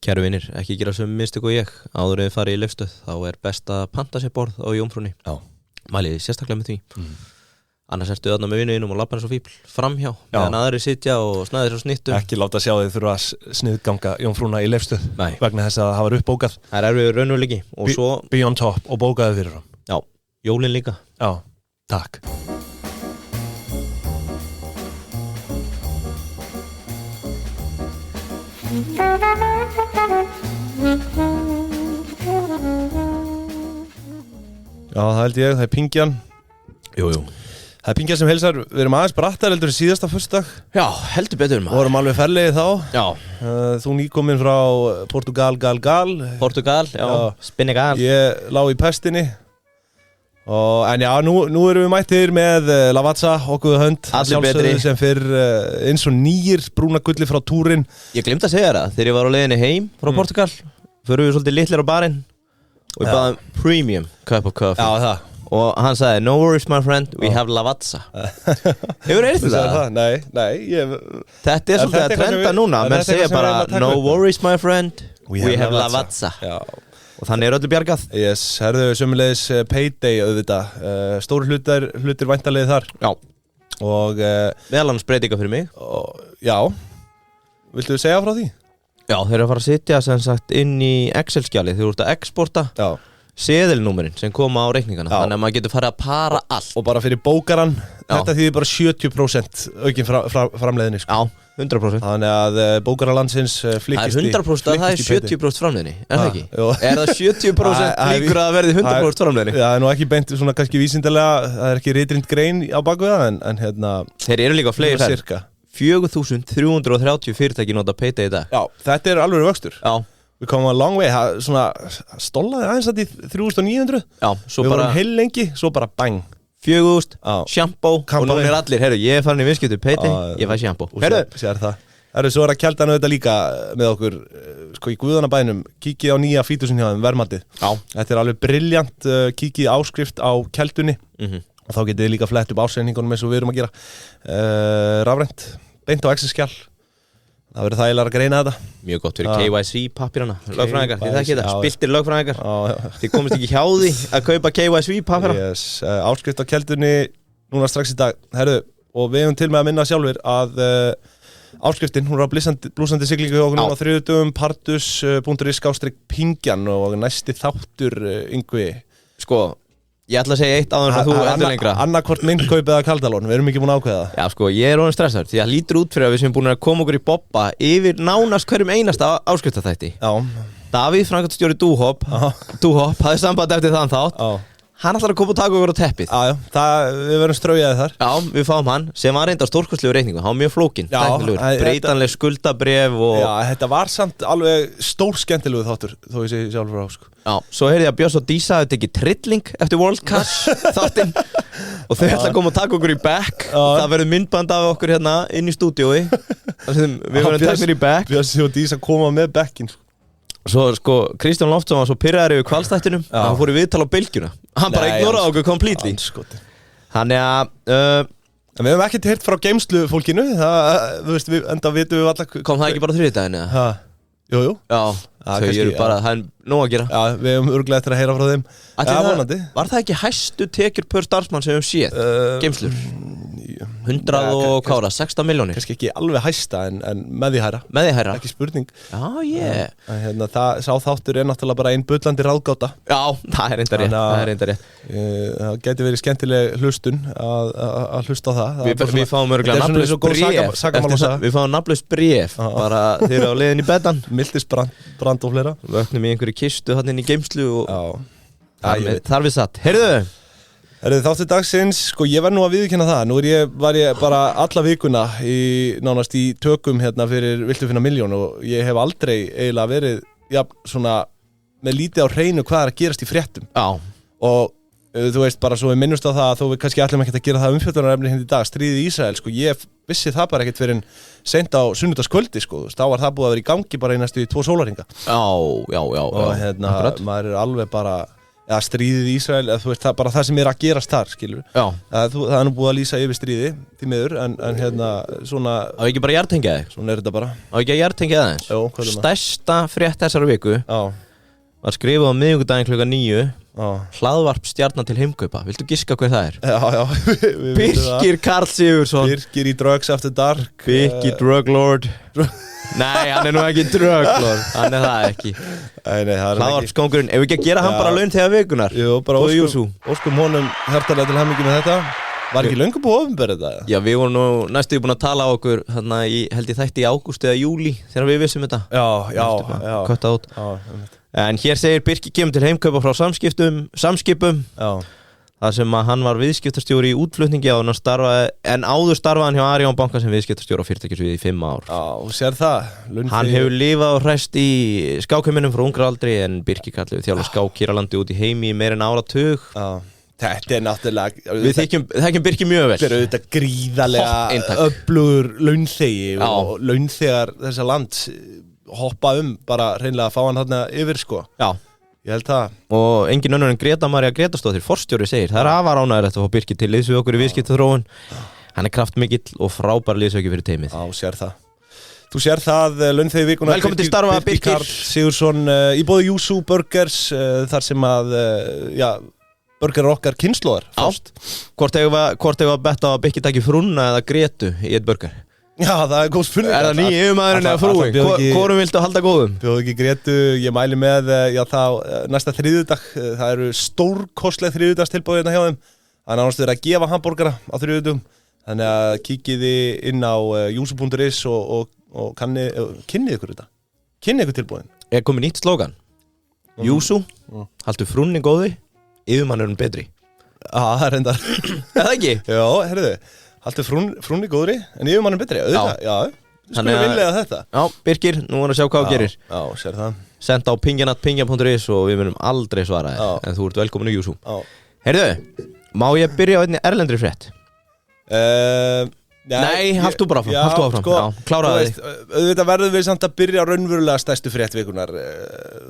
Kæru vinir, ekki gera sömu mistök og ég. Áður en við farið í Leifsstöð, þá best að panta sér borð á Jómfrúnni. Já. Mælið sérstaklega með því. Annars ertu þarna með vinnuðinum og labbar eins og fíbl framhjá, meðan aðrir sitja og snæðir svo snittum. Ekki láta sjá þið þurfa að sniðganga Jómfrúna í Leifsstöð vegna þess að það var uppbókað. Það erfiður raunveruleiki og svo Be on top og bókaði fyrirfram. Já, jólin líka. Já, takk. Já, það held ég, það Pingjan. Jú. Það Pingjan sem heilsar, við erum aðeins brattar heldur en síðasta föstudag. Já, heldur betur maður. Vorum alveg ferlegið þá. Já. Þú nýkominn frá Portugal. Portugal, já. Spinnegal. Ég lá í pestinni. En já, nú erum við mættir með Lavazza, okkur hönd. Allir betri. Sem fyrir eins og nýjir brúna gulli frá túrin. Ég glemdi að segja það, þegar ég var á leiðinni heim frá Portugal, förum við svolítið litlir á barinn og ég baði premium cup of coffee. Já, það. Og hann sagði, no worries my friend, we have Lavazza. Hefur heyrst það? Nei. Þetta svolítið að trenda núna, menn segja bara, no worries my friend, we have Lavazza. Já. Og þannig öllu bjargað. Yes, herðu sömulegis payday auðvitað, stóru hlutir væntanlegið þar. Já. Og meðal annars breytinga fyrir mig. Já, viltu segja frá því? Já, þeir eru að fara að sitja sem sagt inn í Excel-skjalið, þeir eru að exporta seðilnúmerin sem koma á reikningana. Þannig að maður getur farið að para allt. Og bara fyrir bókaran, þetta þýðir bara 70% aukin framleiðinni. Já, 100%. Þannig að bókaralandsins flikkist í... Það 100% að það 70% framleiðinni, það ekki? Er það 70% líkur að verði 100% framleiðinni? Já, það nú ekki beint svona kannski vísindalega, það ekki ritrind grein á baku það, en hérna... Þeir eru líka fleiri þær. 4.330 fyrirtæki nota payday í dag. Já, þetta alveg vöxtur. Já. Við komum a long way, svona stollaði aðeins að í 3.900. Já, svo við bara... Við vorum heil lengi, svo bara bang. 4.000, shampoo og nú allir, herru, ég farin í viðskiptu payday, ég fæ shampoo. Herru, sér það. Herru, svo að Kjaldan auðvitað líka með okkur, sko í Guðanabænum, kíkið á nýja fítusin hjá þeim, verðmatið. Já. Þetta alveg brilljant, kíkið áskrift á Kjaldunni og þá getið þið líka flett upp ásendingunum eins og við erum að gera. Rafrænt, beint á Excel-skjal. Það verður þægilega að greina þetta. Mjög gott fyrir KYC pappirana, lögfræðingar, þið þekkið það, spiltir lögfræðingar. Þið komist ekki hjá því að kaupa KYC pappira. Yes, áskrift á Kjaldunni núna strax í dag. Herðu, og við hefum til með að minna sjálfur að áskriftin, hún er á blúsandi siglingu hjá okkur núna á þriðjudögum, partus.is/pingjan og næsti þáttur Yngvi. Sko, ég ætla að segja eitt áður en þú endur lengra. Annarkvort myndkaup eða kaldalón, við erum ekki búin að ákveða það. Já sko, ég orðinn stressaður því að lítur út fyrir að við sem búin að koma okkur í bobba yfir nánast hverjum einasta áskriftaþætti. Já. Davíð, framkvæmdastjóri Dúhopp, hafði samband eftir þann þátt. Já. Hann ætlar að koma og taka okkur á teppið. Já, við verðum straujaði þar. Já, við fáum hann, sem var reynda stórkostlegu reikningu, hann var mjög flókin, breytanleg skuldabref og... Já, þetta var samt alveg stór skemmtilegu þáttur, þó ég sé sjálfur á, sko. Já, svo heyrði ég að Björns og Dísa hafði tekið trilling eftir World Cup þáttinn og þau ætla að koma og taka okkur í back. Það verður myndband af okkur hérna inn í stúdíói. Við verðum teknir í back. Björns og Dísa koma með backinn. Svo sko, Kristján Loftsson var svo pirraður yfir kvalstættinum að hann fór í viðtal á bylgjuna. Hann bara ignoraði okkur completely. Þannig að... við hefum ekkert heyrt frá geymslu fólkinu. Þú veist, enda vitum við allar... Kom það ekki bara þriðjudaginn eða? Jú. Já, þau eru bara, það nóg að gera. Já, við hefum örglega eftir að heyra frá þeim. Já, vonandi. Var það ekki hæstu tekjur per starfsmann sem við hefum séð? Geymslur? 100 og kára, 16 milljónir. Kannski ekki alveg hæsta en með því hæra. Með því hæra? Ekki spurning. Já, sá þáttur náttúrulega bara ein bullandi ráðgáta. Já, það er reynda rétt. Það gæti verið skemmtileg hlustun að hlusta á það. Við fáum örgulega nafnlaust bréf. Við fáum nafnlaust bréf. Bara þeir eru á leiðin í beddan. Mildist brand og fleira. Vöknum í einhverju kistu hann inn í geymslu og þar við satt. Heyrðu þáttur dagsins, sko ég verð nú að viðurkenna það. Nú var ég bara alla vikuna nánast í tökum hérna fyrir Viltu finna milljón og ég hef aldrei eiginlega verið svona með lítið á hreinu hvað að gerast í fréttum. Já. Og þú veist bara svo við minnumst á það að þó við kannski ætlum ekkert að gera það umfjöllunarefni hérna í dag, stríðið í Ísrael, sko ég vissi það bara ekkert fyrir seint á sunnudagskvöldi, sko, þá var það búið að vera í gangi bara í næstu 2 sólarhringa. Já. Og hérna, maður alveg bara eða stríðið í Ísrael, eða þú veist, það bara það sem að gerast þar, skilur. Já. Það nú búið að lýsa yfir stríði, því miður, en hérna, svona... Á ekki bara jartengja þig? Svona þetta bara. Á ekki að jartengja það eins? Jó, hvað Stærsta frétt þessari viku var skrifað á miðvikudaginn klukkan 9. Hlaðvarp stjarnan til heimkaupa. Viltu giska hver það er? Já. Birkir Karl Sigurðsson. Birkir í Drugs After Dark. Birkir Druglord. Nei, hann nú ekki Druglord. Hann það ekki. Nei, Hlaðvarpskóngurinn. Ef við ekki að gera hann bara launþega vikunar. Jú, bara óskum honum hjartalega til hamingju með þetta. Var ekki löngu búið að opinbera þetta? Já, við vorum nú næstu búin að tala á okkur hérna held ég þætti í ágúst eða júlí þegar við vissum þetta. Já. Kötta út. En hér segir Birkir kemur til heimkaupa frá samskipum. Já. Það sem að hann var viðskiptastjóri í útflutningi en áður starfaði hann hjá Arion banka sem viðskiptastjóri á fyrirtækjasviði í 5 ár. Já, og sér það. Hann hefur lifað og hræst í skákheiminum frá ungra aldri en Birkir Karl hefur þjálfað skák hér á landi út í heimi í meira en áratug. Já. Þetta náttúrulega... Við þekkjum Birkir mjög vel. Þetta auðvitað gríðarlega öflugur launþegi og launþegar þessa land hoppa bara hreinlega að fá hann þarna yfir, sko. Já. Ég held það. Og engin önnur en Greta María Gretarsdóttir, forstjóri, segir það afar ánægilegt að fá Birkir til liðs við okkur í viðskiptaþróun. Hann kraftmikill og frábær liðsauki fyrir teymið. Já, sér það. Þú sér það, launþegi vikunar. Velkomin til starfa, Birkir Karl Sigurðsson í boði Yuzu Burgers, þar sem að, burger okkar kynslóðar fást. Hvort hefur að betta að Birkir taki frúna eða Gretu í eitt burger? Já, það góð spurning. Er það nýi yfirmaðurinn eða frúin? Hvorum viltu halda góðum? Bjóðu ekki Gretu, ég mæli með næsta þriðjudag. Það eru stórkostleg þriðjudagstilboð hérna hjá þeim. Það er nánast verið að gefa hamborgara á þriðjudagum. Þannig að kíkiði inn á yuzu.is og kynnið ykkur þetta. Kynnið ykkur tilboðin. Er komið nýtt slógan? Yuzu, haldu frúnni góði, yfirmannurinn betri. Það er reyndar. Er það ekki? Já, herriðu. Haltu frúnni góðri, en yfirmannum betri. Já, þú skulle vilja þetta. Já, Birkir, nú vorum við að sjá hvað þú gerir. Já, sér það. Senda á pingjanat.is og við munum aldrei svara þér. En þú ert velkomin í Yuzu. Heyrðu, má ég byrja á einni erlendri frétt? Nei, haltu bara áfram. Haltu áfram. Sko, já, kláraði þig. Auðvitað verðum við samt að byrja á raunverulega stærstu fréttvikunar.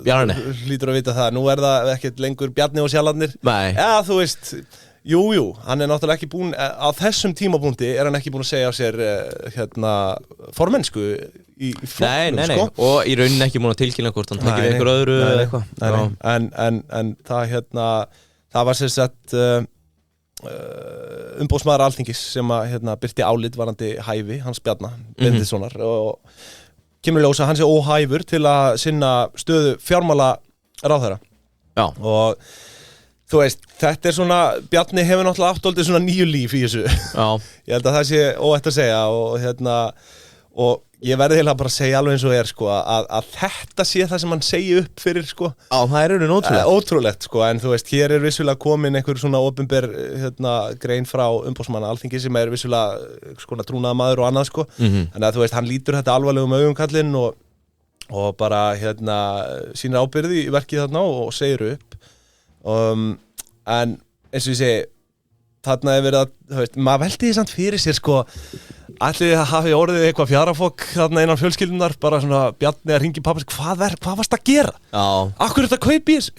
Bjarni. Hlýtur að vita það. Nú er það ekkert lengur Bjarni og Sjalarnir. Nei. Já, þú veist... Jú, hann er náttúrulega ekki búinn, á þessum tímapunkti er hann ekki búinn að segja á sér formennsku í flokknum, Nei, og í rauninni ekki búinn að tilkynna hvort hann takir við einhver öðru eða eitthvað. En það var sem sagt umboðsmaður Alþingis sem að birti álit varandi hæfi hans Bjarna Benediktssonar og kemur ljós að hann sé óhæfur til að sinna stöðu fjármálaráðherra. Já. Og þú veist, þetta er svona, Bjarni hefur náttúrulega átt aldrei svona nýju líf í þessu. Já. Ég held að það sé óætt að segja og ég verði heila bara að segja alveg eins og sko, að þetta sé það sem hann segi upp fyrir, sko. Já, það er raunin ótrúlegt. Ótrúlegt, sko, en þú veist, hér er vissulega komin einhver svona opinber, grein frá umboðsmanna Alþingi sem er vissulega, sko, trúnaða maður og annað, sko. Þannig að þú veist, hann lítur þetta alvarlegum augum kallinn og bara, sýnir ábyrgð í verkið þarna og segir upp. En eins og ég segi þarna hefur verið að, þú veist, maður veldi því samt fyrir sér, sko, allir hafi orðið eitthvað fjarafokk þarna innan fjölskyldunar, bara svona Bjarni að ringi pappa, hvað varst að gera? Já. Akkur er þetta að kaupa í þessu?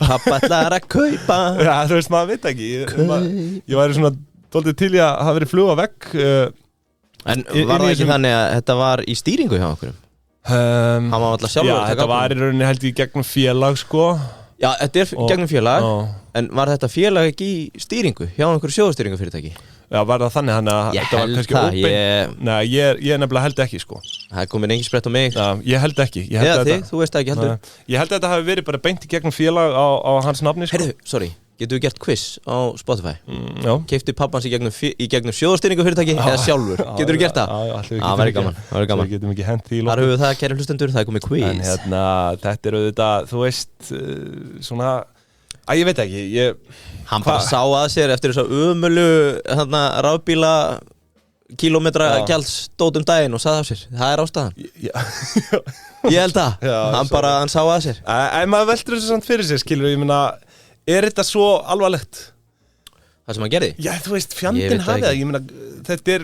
Pappa ætlar að kaupa. Já, þú veist, maður veit ekki. Ég væri svona dálítið til í að hafa verið flug á vegg. En var það ekki þannig að þetta var í stýringu hjá okkur? Hann var alltaf sjálfur að taka ákvörðun. Já, þetta var í rauninni held ég gegnum félag, sko. Já, þetta er gegnum félag, en var þetta félag ekki í stýringu hjá einhverju sjóðstýringafyrirtæki? Já, var það þannig að þetta var kannski óbeint? Nei, ég nefnilega held ekki, sko. Það er komin engin sprett á mig. Já, ég held ekki. Eða þig, þú veist ekki heldur. Ég held að þetta hafi verið bara beint í gegnum félag á hans nafni, sko. Heyrðu, sorry, getur við gert quiz á Spotify? Já. Keifti pappans í gegnum sjóðstýringafyrirtæki eða sjálfur? Getur við gert það? Já, það væri gaman. Við getum ekki hent því í Þar höfum við það, kæri hlustendur, það er komið quiz. En þetta er auðvitað, þú veist, svona, ég veit ekki, hann bara sá að sér eftir þess að ömulu rafbíla kílómetra gjaldstótum daginn og saði af sér, það er ástæðan. Ég held það, hann sá að sér. En maður veldur þessu samt fyrir sér, skilur, ég meina, er þetta svo alvarlegt? Það sem hann gerði? Já, þú veist, fjandinn hafið það, ég meina, þetta er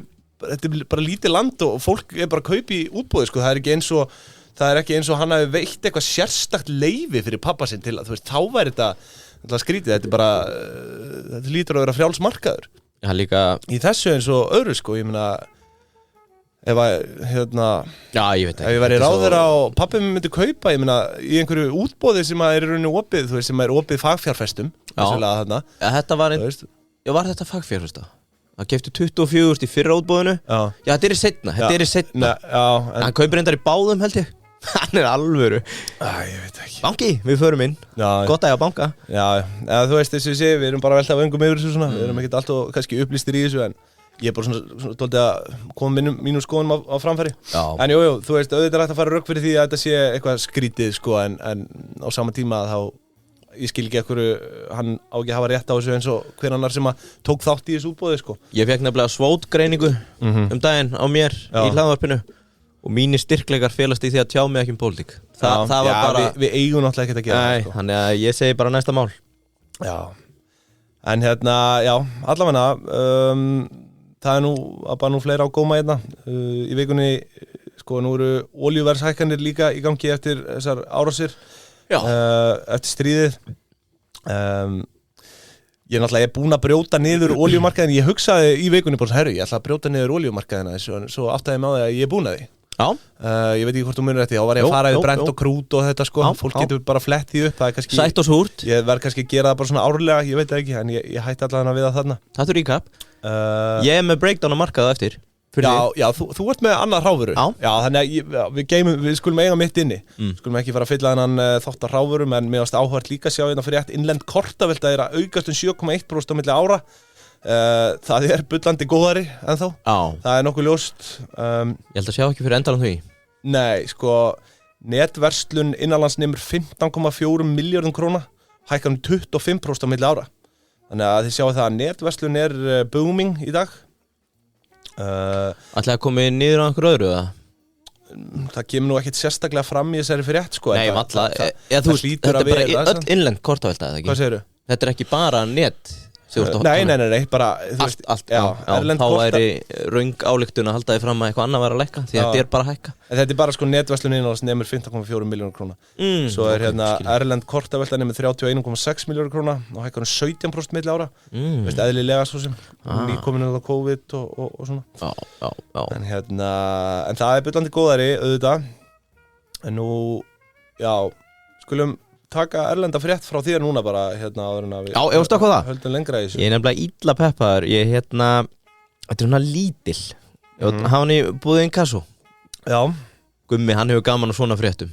bara lítið land og fólk er bara að kaupa í útboði, sko, það er ekki eins og það ekki eins og hann hafi veitt eitthvað sérstakt leyfi fyrir pappa sinn til að, þú veist, þá væri þetta skrítið, þetta bara, þetta lítur að vera frjálsmarkaður. Já, líka... Í þessu eins og öðru, sko, ég meina, ef að, já, ég veit ekki. Ef ég væri ráðherra og pappi minn myndi kaupa, ég meina, í einhverju útboði sem er í rauninni opið, þú veist, sem er opið fagfjárfestum, þessulega þarna. Ja, þetta var var þetta fagfjárfesta? Það keypti 24.000 í fyrra útboðinu. Já, þetta er í seinna. Hann kaupir reyndar í báðum, held ég. Hann er alvöru. Ég veit ekki. Banki, við förum inn. Gott að ég á banka. Já, þú veist, þess að ég sé, við erum bara veltað af öngum yfir þessu svona. Við erum ekkert alltaf kannski upplýstir í þessu, en ég er bara svona dálítið að koma mínum skoðunum á framfæri. En jú, þú veist, auðvitað er hægt að fara rök fyrir því að þetta sé eitthvað skrítið, sko, en á sama tíma þá ég skil ekki ekkur hann á ekki að hafa rétt á þessu eins og hver annar sem að tók þátt í þessu útboði, sko. Ég fekk nefnilega SWOT-greiningu daginn á mér í hlaðvarpinu og mínir styrkleikar felast í því að tjá mig ekki pólitík. Það var bara... Við eigum náttúrulega ekkert að gera það, sko. Þannig að ég segi bara næsta mál. Já. En allavega, það er bara nú fleira á góma hérna. Í vikunni, sko, nú eru olíuverðshækkanir líka í gangi eftir þessar árásir. Eftir stríðið. Ég er búinn að brjóta niður olíumarkaðin. Ég hugsaði í vikunni bara herru, ég ætla að brjóta niður olíumarkaðina, svo áttaði ég með því að ég er búinn að því. Ég veit ekki hvort þú munir eftir, þá var ég að fara yfir brent og krút og þetta, sko. Fólk getur bara flett því upp. Það er kannski sætt og súrt. Ég verð kannski að gera það bara svona árlega, ég veit það ekki, en ég hætti allavega við það þarna. Það er recap. Ég er með breakdown á markaðu eftir. Já, þú ert með annað hráfuru. Já, þannig að við skulum eiga mitt inni. Skulum ekki fara að fylla þennan þátt af hráfurum, en mér varst áhugavert líka að sjá hérna fyrir rétt innlend kortavelta er að aukast 7,1% á milli ára. Það er bullandi góðari ennþá. Það er nokkuð ljóst. Ég held að sjá ekki fyrir endan á því. Nei, sko, netverslun innanlands nemur 15,4 milljörðum króna, hækkar 25% á milli ára. Þannig að þið sjáu það að netverslun er booming í dag. Ætlaði að koma niður á einhverju öðru, eða? Það kemur nú ekkert sérstaklega fram í þessari fyrir rétt, sko. Nei, þetta er bara öll innlend kortavelta, eða ekki? Hvað segirðu? Þetta er ekki bara net. Nei, bara allt, þá væri röng ályktun að halda þið fram að eitthvað annað væri að lækka, því þetta er bara að hækka. En þetta er bara, sko, netverslun innanlands nemur 15,4 milljónir króna. Svo er erlend kortavelta nemur 31,6 milljónir króna og hækkar 17% milli ára. Veist, eðlilega svo sem nýkomin á COVID og svona. Já. En það er bullandi góðari, auðvitað. En nú, skulum taka erlenda frétt frá þér núna bara áður en að við höldum lengra í þessu. Ég er nefnilega illa peppaður. Þetta er lítil. Hafa hann í búið inkasso? Já. Gummi, hann hefur gaman á svona fréttum.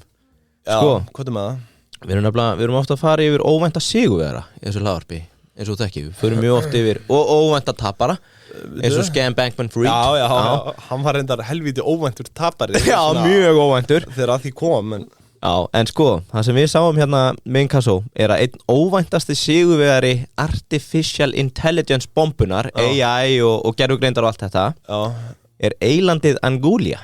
Já, hvað er með það? Við erum ofta að fara yfir óvænta sigurvegara í þessu hlaðvarpi, eins og þekki. Við förum mjög oft yfir óvænta tapara, eins og Scam Bankman-Fried. Já, hann var reyndar helvíti óvæntur tapari. Já, mjög óvæntur. Þegar að því kom, Já, en sko, það sem við sáum hérna með inkasso er að einn óvæntasti sigurvegari Artificial Intelligence bombunar, AI og gervigreindar og allt þetta, er eilandið Anguilla.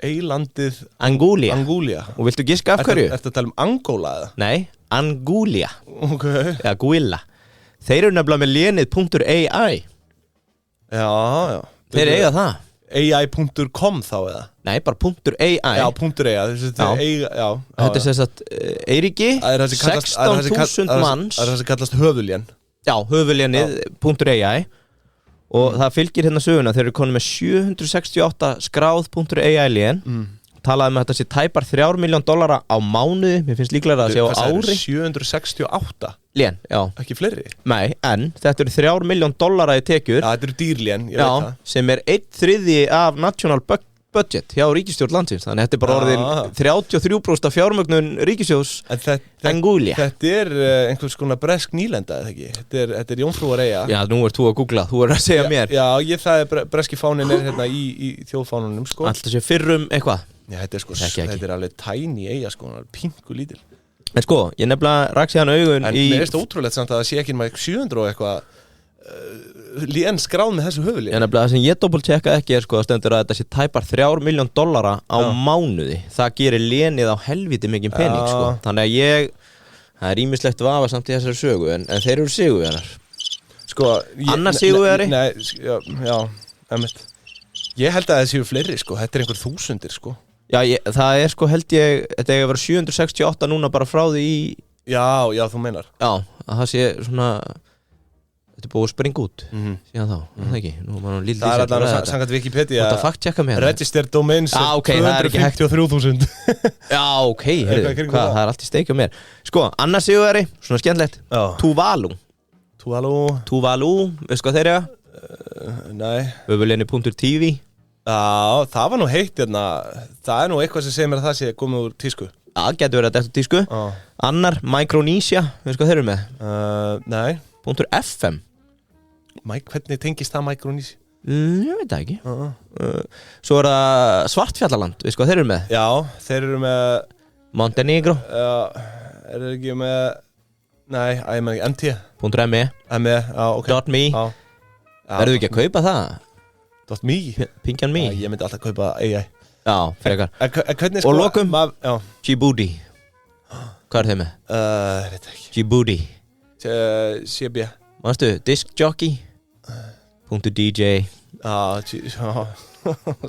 Eilandið Anguilla. Og viltu giska af hverju? Ertu að tala um Angola eða? Nei, Anguilla. Ok. Ja, Guilla. Þeir eru nefnilega með lénið .ai. Já. Þeir eiga það. AI.com þá eða? Nei, bara .ai. Já, .ai. Þetta er sem sagt Eiríki, 16.000 manns. Það er það sem kallast höfuljén. Já, höfuljenið .ai. Og það fylgir hérna söguna, þeir eru konum með 768 skráð .ai-lén. Talaði með þetta sé tæpar $3 milljón á mánuði. Mér finnst líklega að það sé á ári. 768? Lén, já. Ekki fleiri? Nei, en þetta eru $3 milljón í tekjur. Já, þetta eru dýrlén, ég veit það. Sem er 1/3 af national budget hjá ríkisstjórn landsins. Þannig að þetta er bara orðin 33% af fjármögnun ríkissjóðs Anguilla. Þetta er einhvers konar bresk nýlenda, eða ekki? Þetta er jómfrúar eyja. Já, nú ert þú að googla, þú er að segja mér. Já, það er breski fánin er hérna í þjóðfánunum, sko. Alltaf sé fyrrum eitthvað. Já, þetta er alveg tiny eyja, sko, pingu lítil. En sko, ég nefnilega rak sér hann augun en mér finnst ótrúlegt samt að það sé ekki með 700 og eitthvað lén skráð með þessu höfuli. En nefnilega það sem ég doppeltjekka ekki er sko að stendur að þetta sé tæpar $3 milljón á mánuði. Það gerir lénið á helviti mikinn pening, sko. Þannig að það er ýmislegt vafa samt í þessari sögu, en þeir eru sigurvegarar. Sko, annars sigurvegari? Nei, já, einmitt. Ég held að það séu fleiri, sko. Þetta er einhver þúsundir, sko. Já, það sko held ég, þetta er að vera 768 núna bara frá því í... Já, þú meinar. Já, að það sé svona, þetta er búið að springa út, síðan þá, það ekki. Nú, það er alltaf samkvæmt Wikipedia, þetta fact-checka mér. Registered domains 253.000. Já, ok, heyrðu, það er allt í steiki á mér. Sko, annars sigurveri, svona skemmtilegt, Tuvalu, veistu hvað þeir eru? Nei. Öfulinni.tv. Já, það var nú heitt hérna, það er nú eitthvað sem segir mér að það sé komið úr tísku. Já, getur verið að þetta er tísku. Annar, Micronesia, veistu hvað þeir eru með? Nei. .fm. Hvernig tengist það Micronesia? Ég veit það ekki. Svo er það Svartfjallaland, veistu hvað þeir eru með? Já, þeir eru með... Montenegro. Er þeir ekki með... Nei, ég með ekki, MT. .me. ME, já, ok. .me. Verðu ekki að kaupa það? .me? Pingjan me. Ég myndi alltaf kaupa AI. Já, frekar. Hvernig sko... Og lokum, Djibouti. Hvað er þeir með? Veit ekki. Djibouti. CB. Manstu, Discjockey. .dj.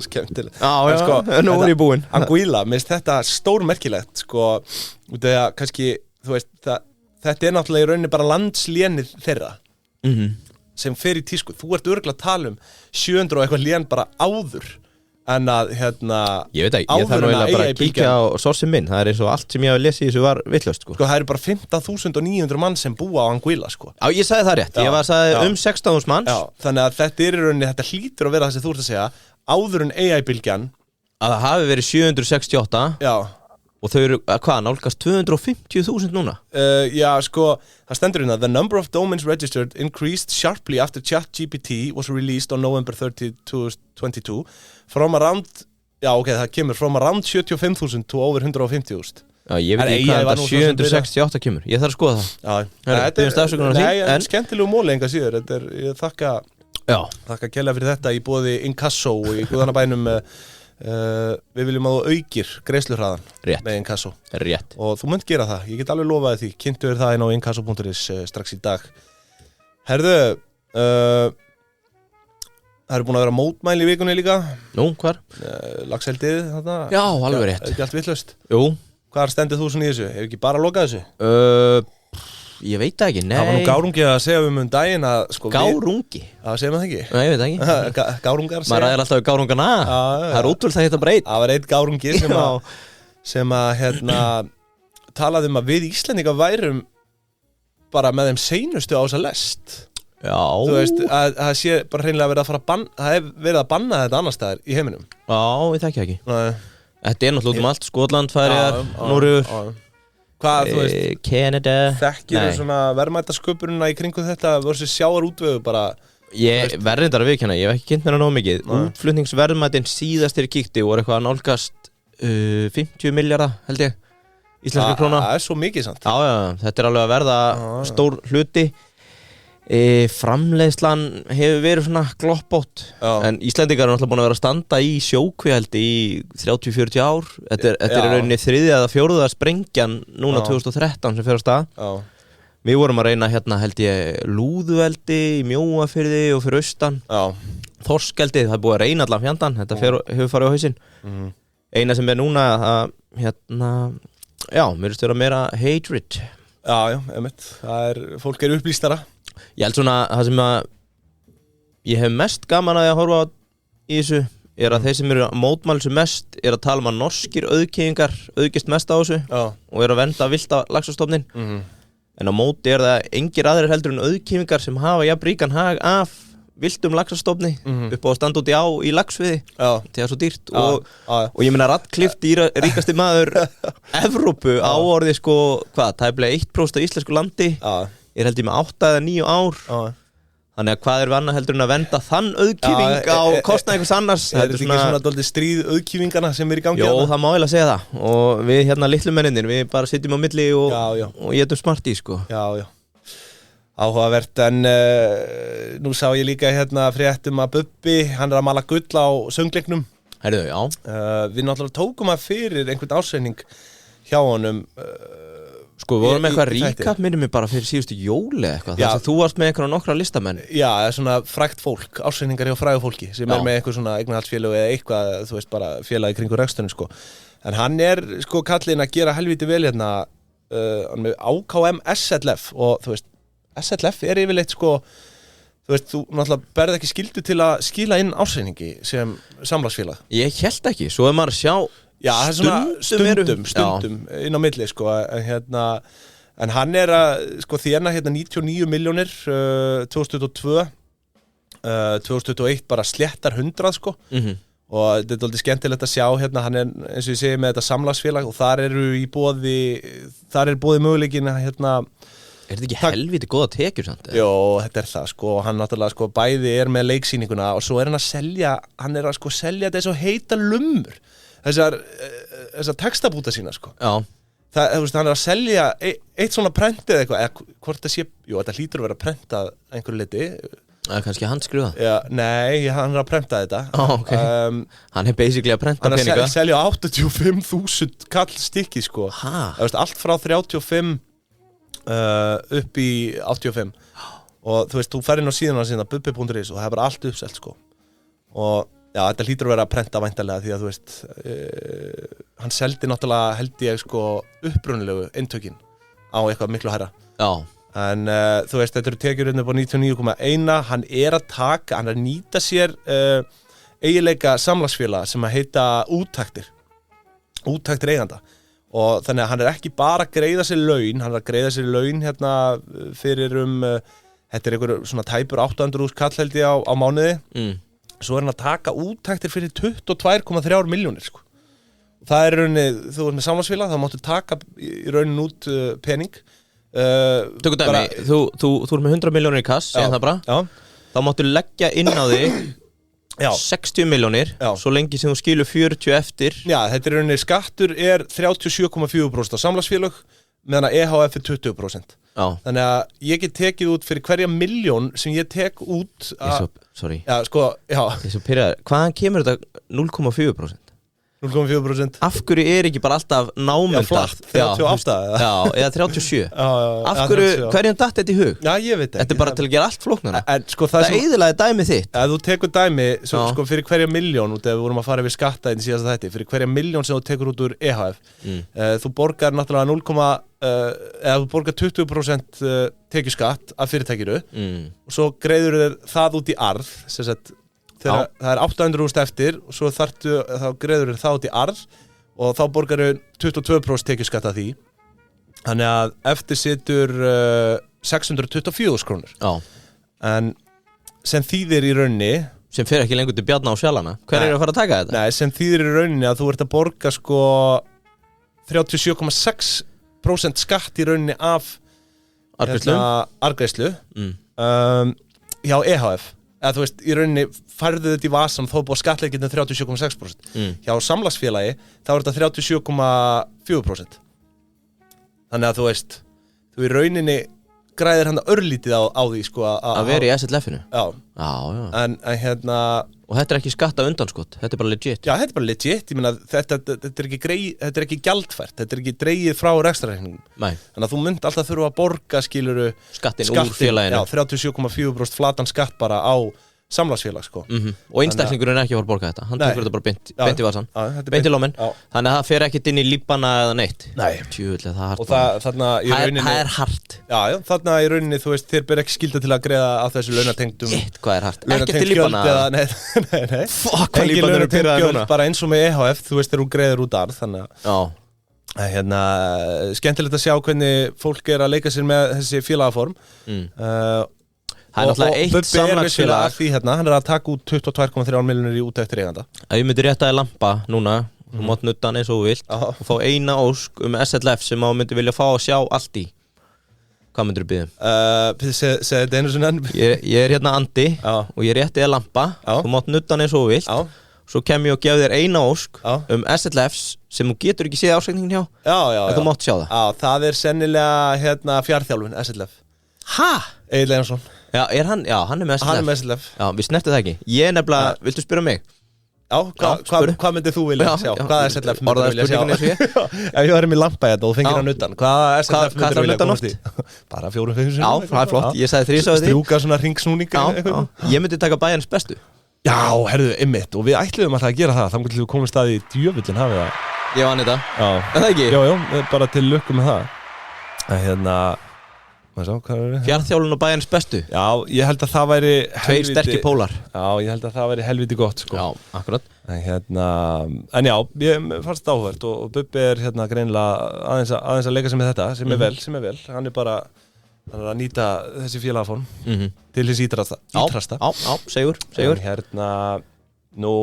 Skemmtileg. Já, sko, nú er ég búinn. Anguilla, mér finnst þetta stórmerkilegt, sko, þegar kannski, þú veist, þetta er náttúrulega í rauninni bara landslénið þeirra. Sem fer í tísku. Þú ert örugglega að tala 700 og eitthvað lén bara áður en að ég veit ekki, ég þarf náttúrulega bara að kíkja á sourcin minn, það er eins og allt sem ég hafi lesið í þessu var vitlaust sko. Það eru bara 15.900 mann sem búa á Anguilla sko. Já, ég sagði það rétt, ég sagði 16.000 manns. Já, þannig að þetta er í rauninni, þetta hlýtur að vera það sem þú ert að segja, áður en AI-bylgjan að það hafi verið 768. Já. Og þau eru, hvað, nálgast 250.000 núna? Já, sko, það stendur hérna, the number of domains registered increased sharply after ChatGPT was released on November 30, 2022 from around, já, ok, það kemur from around 75.000 to over 150.000. Já, ég veit ekki hvað þetta 768 kemur, ég þarf að skoða það. Já, þetta er skemmtilegu móli enga síður, ég þakka kærlega fyrir þetta í boði Inkasso og í Guðanabænum. Við viljum að þú aukir greiðsluhraðan með Inkasso. Rétt. Og þú munt gera það, ég get alveg lofaði því. Kynntu þér það inn á inkasso.is strax í dag. Herðu, það eru búin að vera mótmæli í vikunni líka. Nú, hvar? Laxeldið þarna. Já, alveg rétt. Er ekki allt vitlaust? Jú. Hvar stendur þú svona í þessu? Hefur ekki bara lokað þessu? Ég veit það ekki, nei. Það var nú gárungi að segja daginn að sko, gárungi? Það segir maður það ekki? Nei, ég veit það ekki. Gárungar segja. Maður ræðir alltaf við gárungana. Það er útvöld að hitta breyt. Það var einn gárungi sem að talaði að við Íslendingar værum bara með þeim seinustu á þessa lest. Já. Þú veist, að það sé bara hreinlega verið að fara að banna, það hef verið að banna þetta annar staðar í heiminum. Já, ég þekki ekki. Nei. Þetta er náttúrulega út Skotland, Færeyjar, Noregur. Hvað, þú veist, Canada. Þekkir þú svona verðmætasköpunina í kringu þetta versus sjávarútvegu bara? Ég verði þetta að viðkenna, ég hef ekki kynnt mér að nóg mikið. Útflutningsverðmætin síðast kíkti voru eitthvað að nálgast 50 miljardar held ég, íslenska króna. Það er svo mikið samt. Já, þetta er alveg að verða stór hluti. Framleiðslan hefur verið svona gloppótt, en Íslendingar eru náttúrulega búin að vera að standa í sjókvíhaldi í 30-40 ár. Þetta er í rauninni 3. eða 4. sprengjan núna 2013 sem fer á stað. Við vorum að reyna hérna held ég lúðueldi í Mjóafirði og fyrir austan. Þorskeldi, það er búið að reyna allan fjandann, þetta hefur farið á hausinn. Eina sem er núna að hérna, mér finnst vera meira hatred. Já, einmitt, fólk upplýstara. Ég held svona, það sem að ég hef mest gaman að horfa í þessu er að þeir sem eru að mótmæla þessu mest er að tala að norskir auðkýfingar auðgist mest á þessu og eru að vernda villta laxastofnin. En á móti er það engir aðrir heldur en auðkýfingar sem hafa jafn ríkan hag af villtum laxastofni upp á að standa út í laxviði þegar það er svo dýrt og ég meina Ratcliffe ríkasti maður Evrópu á orði sko, tæplega 1% af íslensku landi er held ég með 8 eða 9 ár. Þannig að hvað er við annað heldur en að venda þann auðkýfing á kostnað einhvers annars. Það er ekki svona dálítið stríð auðkýfingana sem er í gangi? Jó, það má eiginlega segja það. Og við hérna litlu menninir, við bara sitjum á milli og getum smarti sko. Já. Áhugavert, en nú sá ég líka hérna fréttum að Bubbi, hann er að mala gull á söngleiknum. Herðu, já. Við náttúrulega tókum að fyrir einhvern ásreining hjá honum Sko, við vorum með eitthvað recap minnum við bara fyrir síðustu jóli eitthvað, þess að þú varst með einhverja nokkra listamenn. Já, svona frægt fólk, ásynningar hjá frægu fólki sem með einhver svona eignarhaldsfélag eða eitthvað, þú veist, bara félagi kringur reksturinn, sko. En hann sko, kallinn að gera helviti vel hérna, með AKM SLF og, þú veist, SLF yfirleitt, sko, þú veist, þú náttúrulega berð ekki skyldu til að skila inn ásynningi sem samlagsfélag. Ég hélt ekki, svo maður sjá já, stundum inn á milli, sko, en hann að, sko, þérna 99 milljónir 2022, 2021 bara sléttar 100, sko, og þetta alveg skemmtilegt að sjá, hann eins og ég segi með þetta samlagsfélag og þar í boði möguleikin, Er þetta ekki helviti góða tekjur samt? Jó, þetta það, sko, hann náttúrulega, sko, bæði með leiksýninguna og svo hann að selja, sko, selja þetta eins og heita lummur, þessar textabúta sína, sko. Já. Það, þú veist, hann að selja eitt svona prentið eitthvað, eða hvort það sé, jú, þetta hlýtur að vera prentað einhverju liti. Það er kannski handskruða? Já, nei, hann að prenta þetta. Ok. Hann basically að prenta peninga. Hann að selja 85.000 kall stykki, sko. Það veist, allt frá 35 upp í 85 og þú veist, þú fer inn á síðuna sína bubbi.is og það er bara allt uppselt, sko. Og já, þetta hlýtur að vera að prenta væntanlega því að þú veist, hann seldi náttúrulega, held ég, sko, upprunalegu inntökin á eitthvað miklu hærra. Já. En þú veist, þetta eru tekjur upp á 99,1, hann að nýta sér eiginleika samlagsfélag sem að heita úttektir eiganda. Og þannig að hann ekki bara að greiða sér laun, hann að greiða sér laun fyrir þetta einhver svona tæpur 800.000 kall held ég á mánuði. Svo hann að taka úttektir fyrir 22,3 milljónir, sko. Það rauninni, þú með samlagsfélag, þá máttu taka í rauninni út pening. Tökum dæmi, þú með 100 milljónir í kass, segja það bara. Já. Þá máttu leggja inn á þig 60 milljónir, svo lengi sem þú skilur 40 eftir. Já, þetta rauninni skattur 37,4% á samlagsfélag, meðan að EHF 20%. Já. Þannig að ég get tekið út fyrir hverja milljón sem ég tek út sorry. Já, sko, já. Ég er svo pirraður. Hvaðan kemur þetta 0,4%? 0,4%. Af hverju ekki bara alltaf námyndar? Já, flatt, 38 Já, eða 37 Af hverju, hverjum datt þetta í hug? Já, ég veit ekki. Þetta bara til að gera allt flóknara. Sko, það eyðilagði dæmið þitt. Ef þú tekur dæmi, sko, fyrir hverja milljón, út ef við vorum að fara yfir skatta í síðasta þætti, fyrir hverja milljón sem þú tekur út úr EHF, þú borgar náttúrulega eða þú borgar 20% tekjuskatt af fyrirtækinu og svo greiður þér það út í arð, sem sagt þegar það er 800.000 eftir og svo þá greiður það út í arð og þá borgar þau 22% tekjuskatt af því. Þannig að eftir situr 624.000 krónur. Já. En sem þýðir í rauninni sem fer ekki lengur til Bjarna á Sjálana. Hver að fara að taka þetta? Nei, sem þýðir í rauninni að þú ert að borga sko 37,6% skatt í rauninni af arðgreiðslu hjá EHF. Eða þú veist, í rauninni færðu þetta í vasan þó búið skattleikinn 37,6%. Hjá samlagsfélagi þá er þetta 37,4%. Þannig að þú veist, þú í rauninni græðir hann örlítið á því, sko, að vera í SLF-inu. Já. Já. En og þetta er ekki skatta undanskott, þetta er bara legit. Já, þetta er bara legit, ég meina, þetta er ekki gjaldfært, þetta er ekki dregið frá rekstrarreikningum. Nei. Þannig að þú munt alltaf þurfa að borga, skiluru, skattin úr félaginu. Já, 37,4% flatan skatt bara á samlagsfélag, sko. Og einstaklingurinn ekki að fara að borga þetta, hann tekur þetta bara beint í vasan, beint í lóminn. Þannig að það fer ekkert inn í líbana eða neitt. Nei. Tjúvilega, það er hart. Og þarna í rauninni... Það er hart. Já, þarna í rauninni, þú veist, þér ber ekki skylda til að greiða af þessu launatengdum... Hvað er hart? Ekkert til líbana? Nei. Fuck, hvað líbana eru pyrraði núna? Bara eins og með EHF, þú veist, þegar hún greiðir út arð, þannig að... skemmtilegt að sjá hvernig fólk að leika sér með þessi félagaform. Það er náttúrulega eitt samlagsfélag því hann að taka út 22,3 milljónir í úttektir eiganda. Ef ég myndi rétta þér lampa núna, þú mátt nutta hann eins og þú vilt og fá eina ósk SLF sem á myndi vilja fá að sjá allt í. Hvað myndir þú biðja? Segð þetta einu sinni enn. Ég er hérna Andi og ég rétti þér lampa, þú mátt nutta hann eins og þú vilt. Svo kem ég og gef þér eina ósk SLFs sem þú getur ekki séð ásækningin hjá. En þú mátt sjá það. Já, það er sennilega fjárþjálfun SLF. Ha? Egill Einarsson. Já, hann er með SLF. Hann er með SLF. Já, við snertum það ekki. Ég nefnilega, viltu spyrja mig? Hvað myndið þú vilja sjá? Hvaða SLF myndir þú vilja sjá? Ef ég varum í lampa hérna og fengir hann utan, hvaða SLF myndir þú vilja komast í? Bara 4-5 sinni. Já, það flott, ég sagði 3 á því. Strjúka svona ringsnúninga. Ég myndi taka Bayerns bestu. Já, herðu, einmitt, og við ætluðum alltaf að gera það, þannig til við komum staði í djöfullin hafið það. Ég vann þetta. Já. Er það ekki? Já, bara til lukku með það. Hérna, maður sá, hvað er það? Fjarðþjálfun og Bayerns bestu. Já, ég held að það væri Tveir sterkir pólar. Já, ég held að það væri helviti gott, sko. Já, akkurat. En já, ég fannst það áhvert og Bubbi er hérna greinilega aðeins að leika sig með þetta, sem er vel. Hann er að nýta þessi félagaform til hins ítrasta. Já, segur. Hérna, nú,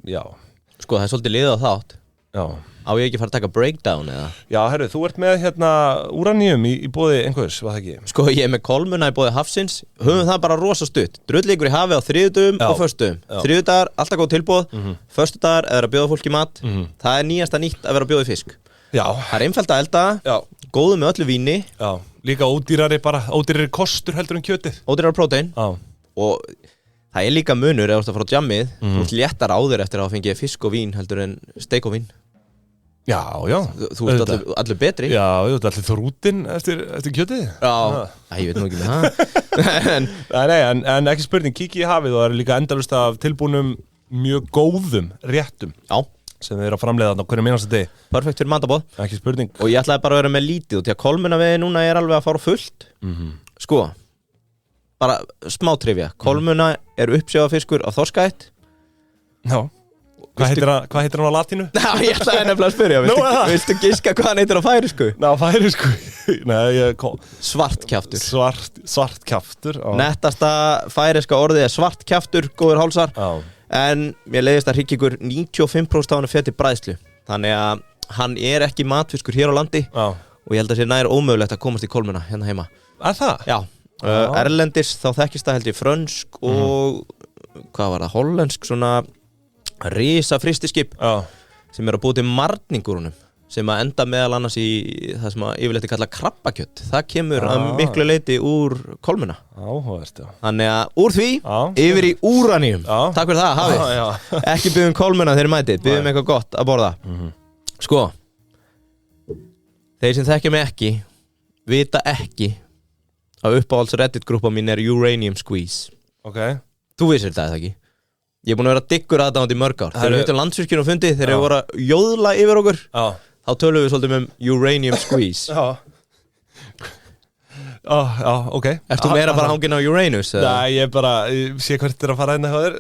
já. Sko, það er svolítið liðið á þátt. Já. Á ég ekki fara að taka breakdown eða? Já, herru, þú ert með hérna Úraníum í boði einhvers, var það ekki? Sko, ég er með Kolmuna í boði Hafsins. Höfum það bara rosa stutt. Drullleikur í hafi á þriðjudögum og föstudögum. Þriðjudagar, alltaf góð tilboð. Föstudagar er að bjóða fólki mat. Það er nýjasta nýtt að vera að bjóða í fisk. Já. Það er einfalt að elda, góðu með öllu víni. Já, líka ódýrari kostur heldur en kjötið. Ódýrari prótein. Já. Og það er líka munur ef þú ert að fara á djammið. Þú ert léttar á þér eftir að fengja fisk og vín heldur en steik og vín. Já. Þú ert allir betri. Já, þú ert allir þrútin eftir kjötið. Já, ég veit nú ekki með það. En ekki spurning, kíkja í hafið og það er líka endalust af tilbúnum mjög góðum réttum. Já. Sem þeir eru að framleiða þarna hvernig minnast þetta. Perfekt fyrir matabóð. Ekki spurning. Og ég ætlaði bara að vera með lítið og því að Kolmuna við núna er alveg að fara fullt. Sko, bara smá trivia. Kolmuna er uppsjáðafiskur á þorskætt. Já. Hvað heitir hann á latínu? Já, ég ætlaði nefnilega að spyrja. Viltu giska hvað hann heitir á færisku? Ná, færisku. Svartkjaftur. Svartkjaftur. Nettasta færiska orðið er svartkjaftur, góður hálsar. Já. En mér leiðist að hryggjur 95% af hann fer til bræðslu. Þannig að hann er ekki matfiskur hér á landi. Já. Og ég held að það sé nær ómögulegt að komast í Kolmuna hérna heima. Er það? Já. Erlendis þá þekkist það held ég frönsk og hvað var það, hollensk svona risa fristiskip sem er að búa til marningurunum sem að enda meðal annars í það sem að yfirleitt er kallað krabbakjött. Það kemur að miklu leyti úr Kolmuna. Áhugavert, já. Þannig að úr því yfir í Úraníum. Takk fyrir það, hafi. Ekki byggðum Kolmuna þegar mætið, byggðum eitthvað gott að borða. Sko, þeir sem þekkja mig ekki vita ekki að uppáhalds Reddit-grúpa mín er Uranium Squeeze. Ok. Þú vissir þetta eða ekki? Ég er búin að vera diggur aðdáandi í mörg ár. Þegar við hittum Landsvirkjun og fundi, þegar við vorum að jóðla yfir okkur, þá tölum við svolítið um Uranium Squeeze. Já, ok. Ert þú meira bara hanginn á Uranus? Nei, ég sé hvert er að fara hérna hjá þér.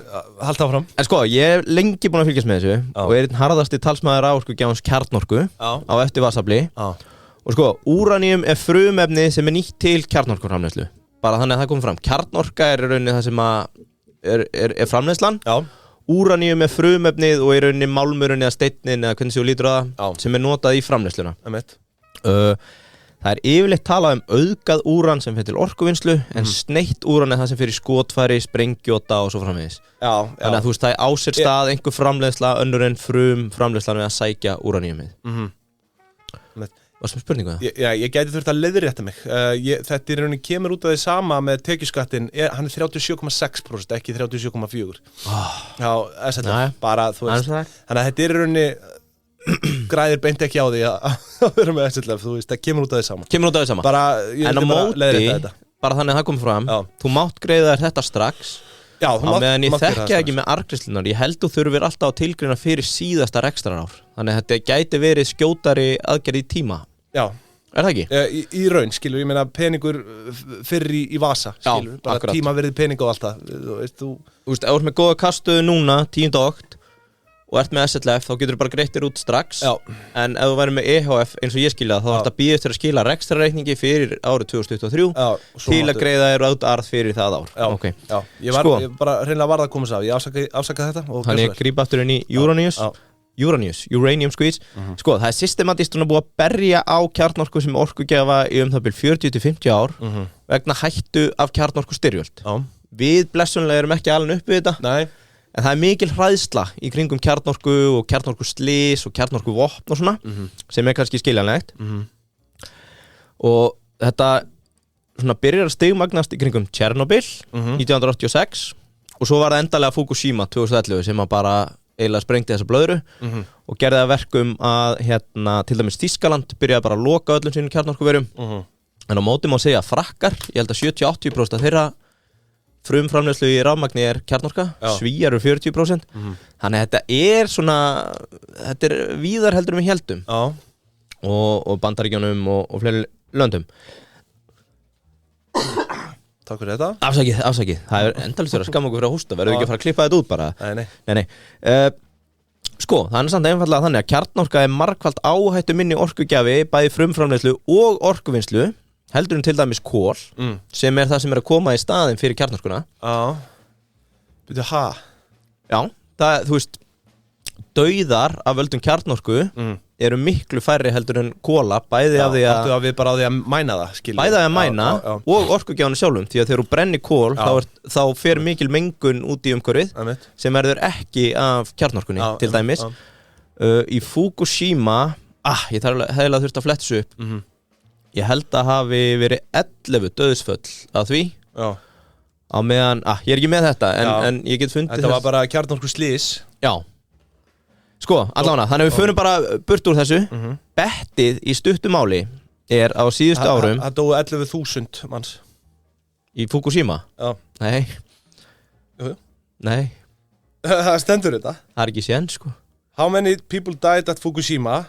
Halda áfram. En sko, ég hef lengi búin að fylgjast með þessu og er einn harðasti talsmaður áorkugjáns kjarnorku á eftir vatnsafli. Og sko, úraníum er frumefni sem er nýtt til kjarnorkuframleiðslu. Bara þannig að það kom fram. Kjarnorka er í rauninni það sem er framleiðslan. Úraníum er frumefnið og í rauninni málmurinn eða steinnin eða hvernig þú lítur á það sem er notað í framleiðsluna. Það er yfirleitt talað auðgað úran sem fyrir til orkuvinnslu en sneitt úran er það sem fyrir skotfæri, sprengjóta og svo framvegis. Þannig að þú veist það er á sér stað einhver framleiðsla önnur en framleiðslan við að sækja úraníumið. Var sem spurningu það? Já, ég gæti þurft að leiðrétta mig. Þetta í rauninni kemur út af því sama með tekjuskattin. Hann er 37,6%, ekki 37,4%. Já, SLF, bara þú veist. Þannig að þetta er í rauninni græðir beint ekki á því að vera með SLF, þú veist, það kemur út af því sama. Bara, en á móti, bara þannig að það kom fram, þú mátt greiða þér þetta strax. Já, meðan ég þekkja ekki með arðgreiðslurnar. Ég held þú þurfir alltaf að tilgreina fyrir síðasta rekstrarár. Þannig að þetta gæti verið skjótari aðgerð í tíma. Já. Er það ekki? Í raun, skilur, ég meina peningur fyrir í vasa, skilur. Já, bara akkurat. Tíma verið pening og allt það. Þú veist, ef þú ert með góða kastuðu núna, 10. okt, og ert með SLF, þá getur þú bara greitt þér út strax. Já. En ef þú væri með EHF, eins og ég skilja það, þá ert að bíða eftir að skila rekstrarreikningi fyrir árið 2023 til að greiða þér út arð fyrir það ár. Já, okay. Já. Ég bara hreinlega varð að komast af. Ég afsaka þetta. Þannig ég grípa aftur inn í Uranium Squeeze. Sko, það er systematist búið að berja á kjarnorku sem orkugjafa í það bil 40-50 ár vegna hættu af kjarnorku styrjöld. Við blessunlega erum ekki alveg upp við þetta. Nei. En það er mikil hræðsla í kringum kjarnorku og kjarnorkuslys og kjarnorkuvopn og svona sem er kannski skiljanlegt. Og þetta svona byrjar að stigmagnast í kringum Tjernobyl 1986 og svo var það endalega Fukushima 2011 sem að bara eiginlega sprengti þessa blöðru og gerði það verkum að til dæmis Þýskaland byrjaði bara að loka öllum sínum kjarnorkuverum en á móti má segja að Frakkar, ég held að 70-80% af þeirra frumframleiðslu í rafmagni er kjarnorka, Svíar eru 40%, þannig að þetta er víðar heldur við héldum og Bandaríkjunum og fleiri löndum. Takk fyrir þetta. Afsakið, það er endalist að skamma okkur fyrir að hósta, verður ekki að fara að klippa þetta út bara? Nei. Sko, það er samt einfaldlega þannig að kjarnorka er margfalt áhættu minni orkugjafi bæði frumframleiðslu og orkuvinnslu heldur til dæmis kol sem er það sem er að koma í staðinn fyrir kjarnorkuna. Já, þú veist, dauðar af völdum kjarnorku eru miklu færri heldur en kola bæði af því að við bara á því að mæna það bæði að mæna og orkugjánu sjálfum því að þegar þú brennir kol þá fer mikil mengun út í umhverfið sem verður ekki af kjarnorkunni til dæmis í Fukushima ég hefði þurft að fletta þessu upp ég held að hafi verið 11 dauðsföll af því á meðan, ég er ekki með þetta en ég get fundið þetta var bara kjarnorku slys sko, allavega, þannig að við förum bara burt úr þessu bettið í stuttumáli er á síðustu árum það dói 11.000 manns í Fukushima? Nei Nei það stendur þetta það er ekki séns sko How many people died at Fukushima?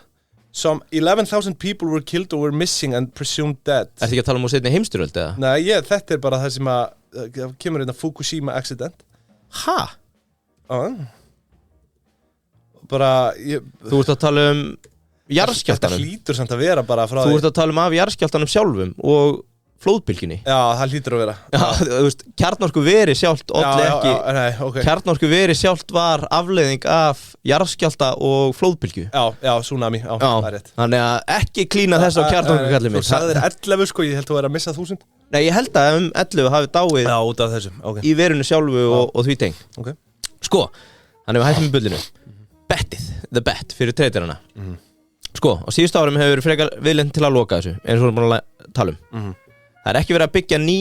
Some 11,000 people were killed or were missing and presumed dead Ertu ekki að tala um seinni heimsstyrjöld eða? Nei, þetta er bara það sem að kemur hérna Fukushima accident bara Þú ert að tala um jarðskjálftanum Þetta hlýtur samt að vera bara frá Þú ert að tala um af jarðskjálftanum sjálfum og flóðbylgjunni Já, það hlýtur að vera þú veist, kjarnorkuveri sjálft Kjarnorkuveri sjálft var afleiðing af jarðskjálfta og flóðbylgju Já, tsunami, það er rétt Þannig að ekki klína þess á kjarnorkukallið minn Þú sagði þér 11 sko, ég held að þú væri að missa 1000 Nei, ég held að 11 hafi dáið út af þessu í verinu sjálfu og því teng Sko, þannig við hættum í bullinu Bettið, the bet, fyrir treytirana Sko, á síðustu árum hefur verið frekar viðlend til að loka þessu eins og við erum búin að tala um Það er ekki verið að byggja ný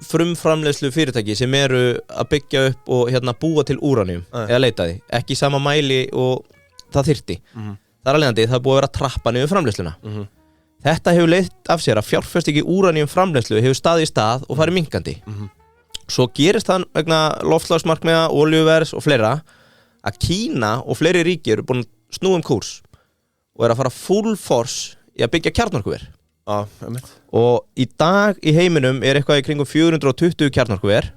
frumframleiðslu fyrirtæki sem eru að byggja upp og búa til úraníum eða leita því, ekki í sama mæli og það þyrfti Það er alveg það er búið að vera að trappa niður framleiðsluna Þetta hefur leitt af sér að fjárfesting í úraníum framleiðslu hefur staðið í stað og farið minnkandi Svo gerist það vegna loftslagsmarkmiða, olíuvers og fleira að Kína og fleiri ríki eru búin að snúa kúrs og eru að fara full force í að byggja kjarnorkuver og í dag í heiminum er eitthvað í kringum 420 kjarnorkuver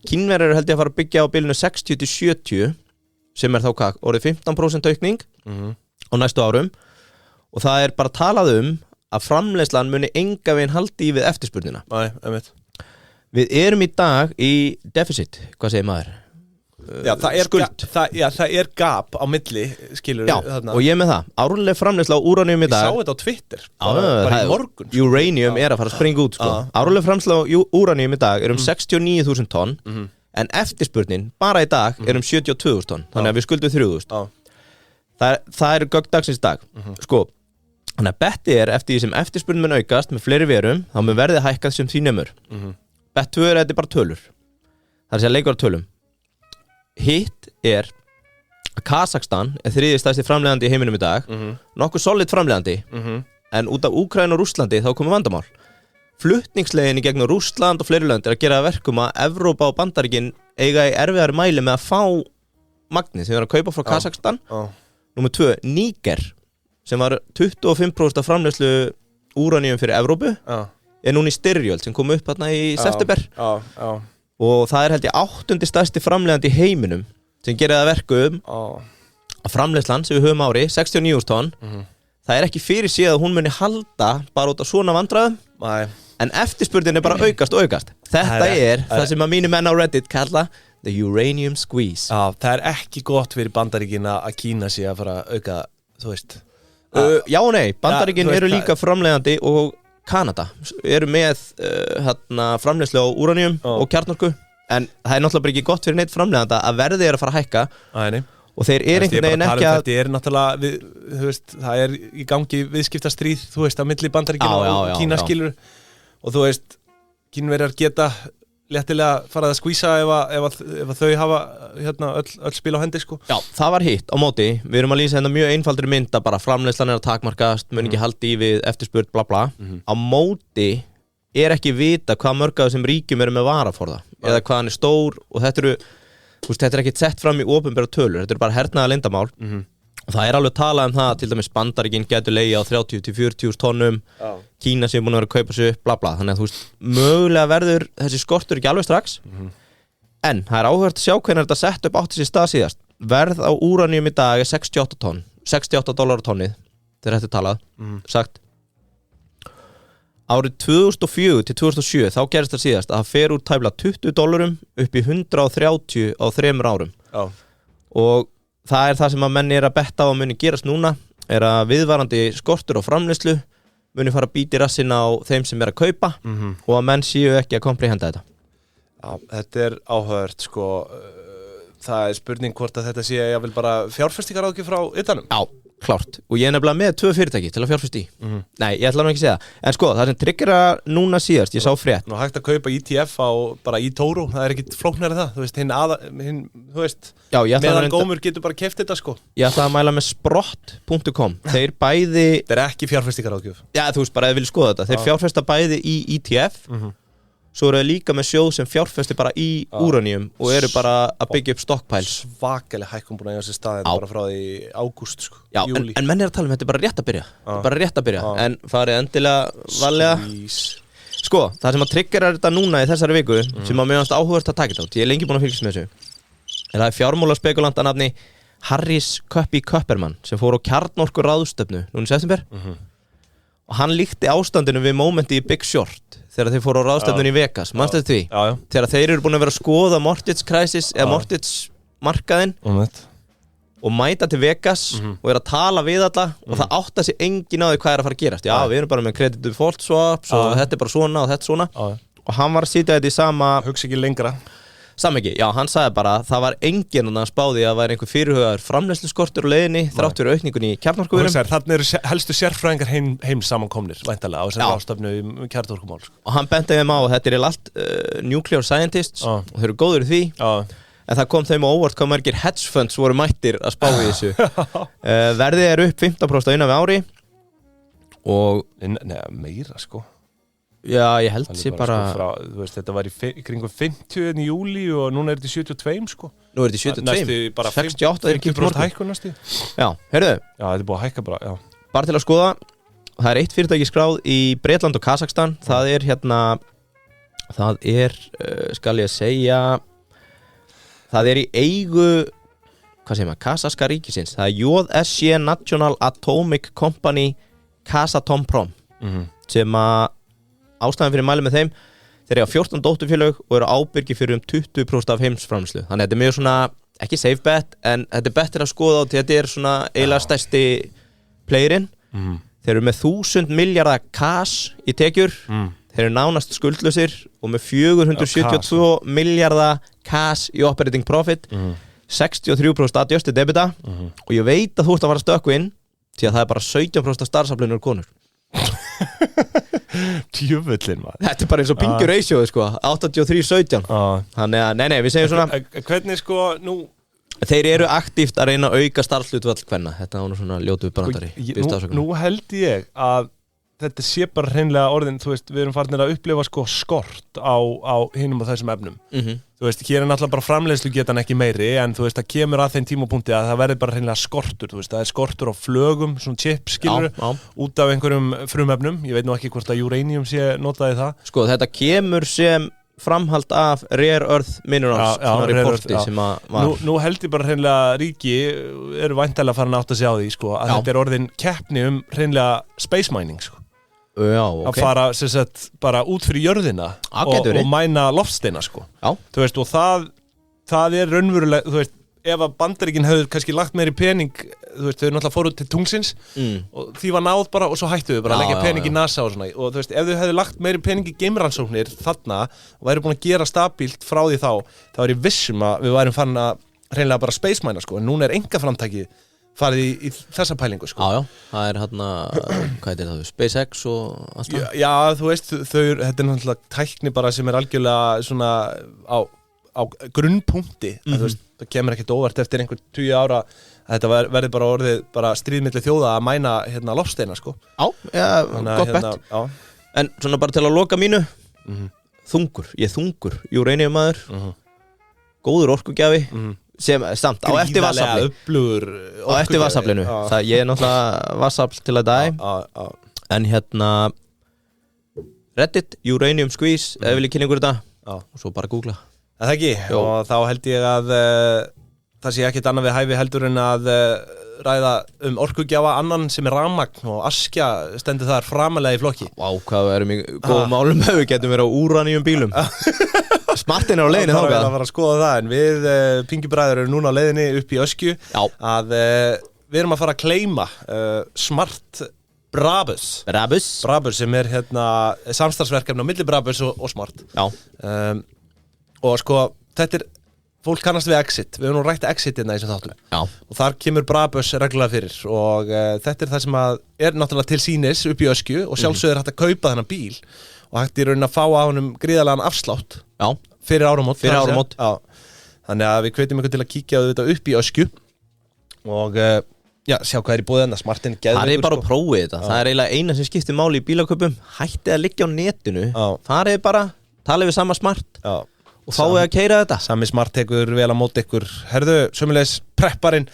Kínverjar eru held ég að fara að byggja á bilinu 60-70 sem er þá orðið 15% aukning á næstu árum og það er bara talað að framleiðslan muni enga veginn haldi í við eftirspurnina Við erum í dag í deficit, hvað segir maður? Skuld það er gap á milli skilur og ég með það árleg framleiðsla á úraníum í dag Ég sá þetta á Twitter bara í morgun Uranium er að fara að springa út árleg framleiðsla á úraníum í dag er 69.000 tonn en eftirspurnin bara í dag er 72.000 tonn þannig að við skuldum 3.000 það eru gögn dagsins dag sko, þannig að betti er eftir því sem eftirspurnin mun aukast með fleiri verum þá mun verðið hækkað sem því nemur Bett 2 er þetta bara tölur það er að segja leikur á tölum Hitt er að Kazakstan er þriðji stærsti framleiðandi í heiminum í dag nokkuð solid framleiðandi en út af Úkraínu og Rússlandi þá komið vandamál Flutningsleiðin í gegnum Rússland og fleiri lönd er að gera verkum að Evrópa og Bandaríkin eiga í erfiðari mæli með að fá magnið sem er að kaupa frá Kazakstan Númer 2, Níger sem var 25% af framleiðslu úraníum fyrir Evrópu er núna í styrjöld sem kom upp hérna í september og það er held ég 8. stærsti framleiðandi í heiminum sem gerir það verkum að framleiðslan sem við höfum ári 69.000 tonn það er ekki fyrir síðan að hún muni halda bara út af svona vandræðum en eftirspurnin er bara aukast þetta er það sem að mínu menn á Reddit kalla the uranium squeeze það er ekki gott fyrir Bandaríkin að Kína sé að fara að auka þú veist já og nei, Bandaríkin eru líka framleiðandi og Kanada eru með framleiðslu á úraníum og kjarnorku en það er náttúrulega bara ekki gott fyrir neitt framleiðanda að verðið er að fara að hækka og þeir eru einhvern veginn ekki að þetta er náttúrulega þú veist, það er í gangi viðskiptastríð þú veist, á milli Bandaríkjanna og Kína skilur og þú veist, Kínverjar geta léttilega farið að skvísa ef þau hafa öll spil á hendi sko. Já, það var hitt á móti. Við erum að lýsa hérna mjög einfaldri mynd að bara framleiðslan að takmarkast, mun ekki halda í við eftirspurn bla bla. Á móti ekki vita hvað mörg af þessum ríkjum eru með varaforða eða hvað hann stór og þetta ekkert sett fram í opinbera tölur, þetta bara hernaða leyndarmál. Og það alveg talað það til dæmis Bandaríkin getur legið á 30-40 tonnum, Kína sem búin að vera að kaupa sig upp, bla bla. Þannig að mögulega verður þessi skortur ekki alveg strax. En það áhugavert að sjá hvernig þetta sett upp átti sér stað síðast. Verð á úraníum í dag 68 tonn, $68 á tonnið, þegar þetta talað, sagt. Árið 2004 til 2007 þá gerist það síðast að það fer úr tæplega $20 upp í 130 á 3 árum. Og það það sem að menn að betta á að muni gerast núna að viðvarandi skortur og framleiðslu muni fara að bíti rassinn á þeim sem að kaupa og að menn séu ekki að komprehenda þetta. Já, þetta áhugavert sko. Það spurning hvort að þetta sé jafnvel bara fjárfestingaráðgjöf frá utanum. Já, klárt. Og ég nefnilega með 2 fyrirtæki til að fjárfesta í. Nei, ég ætla nú ekki að segja. En sko, það sem triggera núna síðast, ég sá frétt. Nú hægt að kaupa ETF bara í Toro, það ekkert flóknari það. Þú veist, meðan gómur getur bara keypt þetta sko. Ég ætla að mæla með sprott.com. Þeir bæði... Þetta ekki fjárfestingaráðgjöf. Já, þú veist bara, ef þið vilja skoða þetta. Þeir fjárfesta bæði í ETF. Svo eru það líka með sjóð sem fjárfesti bara í úraníum og eru bara að byggja upp stockpiles. Svakalega hækkun búin að eiga sér staðið bara frá því ágúst sko. Já, en menn að tala þetta bara rétt að byrja. En farið endilega varlega. Sko, það sem að triggerar þetta núna í þessari viku sem að mér finnst áhugavert að taka þetta. Ég lengi búin að fylgjast með þessu. Það fjármálaspekulant að nafni Harris Köppi Köppermann sem fór á kjarnorku ráðstefnu núna í september. Og hann líkti ástandinu við mómenti í Big Short þegar þeir fóru á ráðstefnunni í Vegas, manstu þetta því? Já. Þegar þeir eru búin að vera að skoða mortgage crisis eða mortgage markaðinn og mæta til Vegas og að tala við alla og það átta sig enginn á því hvað að fara að gerast. Já, við erum bara með credit default swaps og þetta bara svona og þetta svona og hann var að sitja þetta í sama... Hugsa ekki lengra. Samhengi, já, hann sagði bara það var enginn að spáði að væri einhver fyrirhugaður framleiðsluskortur á leiðinni þrátt fyrir aukningun í kjarnorkuverum. Þannig eru helstu sérfræðingar heims samankomnir, væntanlega, á þessari ráðstefnu kjarnorkumál. Og hann benti þeim á að þetta allt nuclear scientists og þeir eru góður í því. En það kom þeim á óvart hvað margir hedge funds voru mættir að spá í þessu. Verðið upp 15% á innan við ári og... Nei, meira sko. Já, ég held sér bara... Sko, þú veist, þetta var í kringum 50 í júli og núna þetta í 72 sko. Nú þetta í 72? 68 er ekki morgun. Hækkun næstu. Já, heyrðu. Já, þetta búið að hækka bara, já. Bara til að skoða, það eitt fyrirtæki skráð í Bretland og Kazakstan. Það skal ég segja, það í eigu, hvað segir maður, Kazaska ríkisins. Það JSC National Atomic Company Kazatomprom, sem að ástæðan fyrir mæli með þeim, þeir eiga 14 dótturfélög og eru ábyrgi fyrir 20% af heimsframleiðslu. Þannig að þetta mjög svona, ekki safe bet, en þetta betur að skoða á því þetta svona eiginlega stærsti playerinn. Þeir eru með 1000 milljarða cash í tekjur, þeir eru nánast skuldlausir og með 472 milljarða cash í operating profit, 63% adjusted EBITDA og ég veit að þú ert að fara að stökkva inn því að það bara 17% af starfsaflinu eru konur. Tjöfullin maður. Þetta bara eins og pingu ratioði sko 83-17. Þannig að nei, við segjum svona hvernig sko nú þeir eru aktíft að reyna að auka starfshlutfall kvenna. Þetta var nú svona ljótu brandari. Nú held ég að þetta sé bara hreinlega orðin, þú veist, við erum farnir að upplifa sko skort á hinum og þessum efnum. Þú veist, hér náttúrulega bara framleiðslu getan ekki meiri, en þú veist, það kemur að þeim tímapunkti að það verður bara hreinlega skortur, þú veist, það skortur á flögum, svona chips, skilur, út af einhverjum frumefnum. Ég veit nú ekki hvort að uranium sé notaði það. Sko, þetta kemur sem framhald af rare earth minerals, svona reporti sem að var. Nú held ég bara hreinlega ríki eru væntanlega farin að átta sig á því, sko, að þetta orðin keppni hreinlega space mining, sko. Já, að fara sem sagt bara út fyrir jörðina og mæna loftsteina sko. Þú veist, og það raunverulega, þú veist, ef að Bandaríkin hefur kannski lagt meiri pening, þú veist, þau náttúrulega fóru til tungsins og því var náð bara og svo hættu þau bara að leggja pening í NASA og svona, og þú veist, ef þau hefur lagt meiri pening í geimrannsóknir þarna og væri búin að gera stabílt frá því þá er ég vissum að við værum farin að hreinlega bara space mæna sko, en núna einkaframtakið farið í þessa pælingu sko. Já, það hérna, hvað heitir það, SpaceX og allt það? Já, þú veist, þetta náttúrulega tækni bara sem algjörlega svona á grunnpunkti, þú veist, það kemur ekkert óvart eftir einhver 20 ára að þetta verði bara orðið bara stríðmilli þjóða að mæna loftsteina sko. Já, gott bett. En svona bara til að loka mínu, ég er þungur, Uranium-maður, góður orkugjafi, sem samt á eftir vassafli. Á eftir vassaflinu, ég er náttúrulega vassafl til að dag, en Reddit, Uranium Squeeze, ef vil ég kynna ykkur þetta, og svo bara googla. Það ekki, og þá held ég að það sé ekkert annað við hæfi heldur en að ræða orkugjafa annan sem er rafmagn og askja stendur þar framalega í flokki. Vá, hvað við erum í góðum málum ef við getum verið á úraníum bílum. Smartin er á leiðinni þangað. Það var að skoða það, en við Pingjubræður erum núna á leiðinni upp í Öskju að við erum að fara að claima Smart Brabus sem er samstarfsverkefni á milli Brabus og Smart. Og sko, þetta fólk kannast við Exit, við erum nú rætt Exit í þessum þáttum. Og þar kemur Brabus reglulega fyrir og þetta það sem er náttúrulega til sýnis upp í Öskju og sjálfsögður hægt að kaupa þennan bíl og hægt í raunin að fá á honum gríðarlegan afslátt fyrir áramót. Þannig að við hvetjum ykkur til að kíkja þetta upp í Öskju og sjá hvað er í boði Smartin geðveikur. Það er bara að prófa þetta, það er eiginlega eina sem skiptir máli í bílaköpum, hættið að liggja á netinu, farið bara, talið við sama Smart. Og fáið að keyra þetta. Sami Smart tekur vel á móti ykkur. Herðu, sömulegis prepparinn.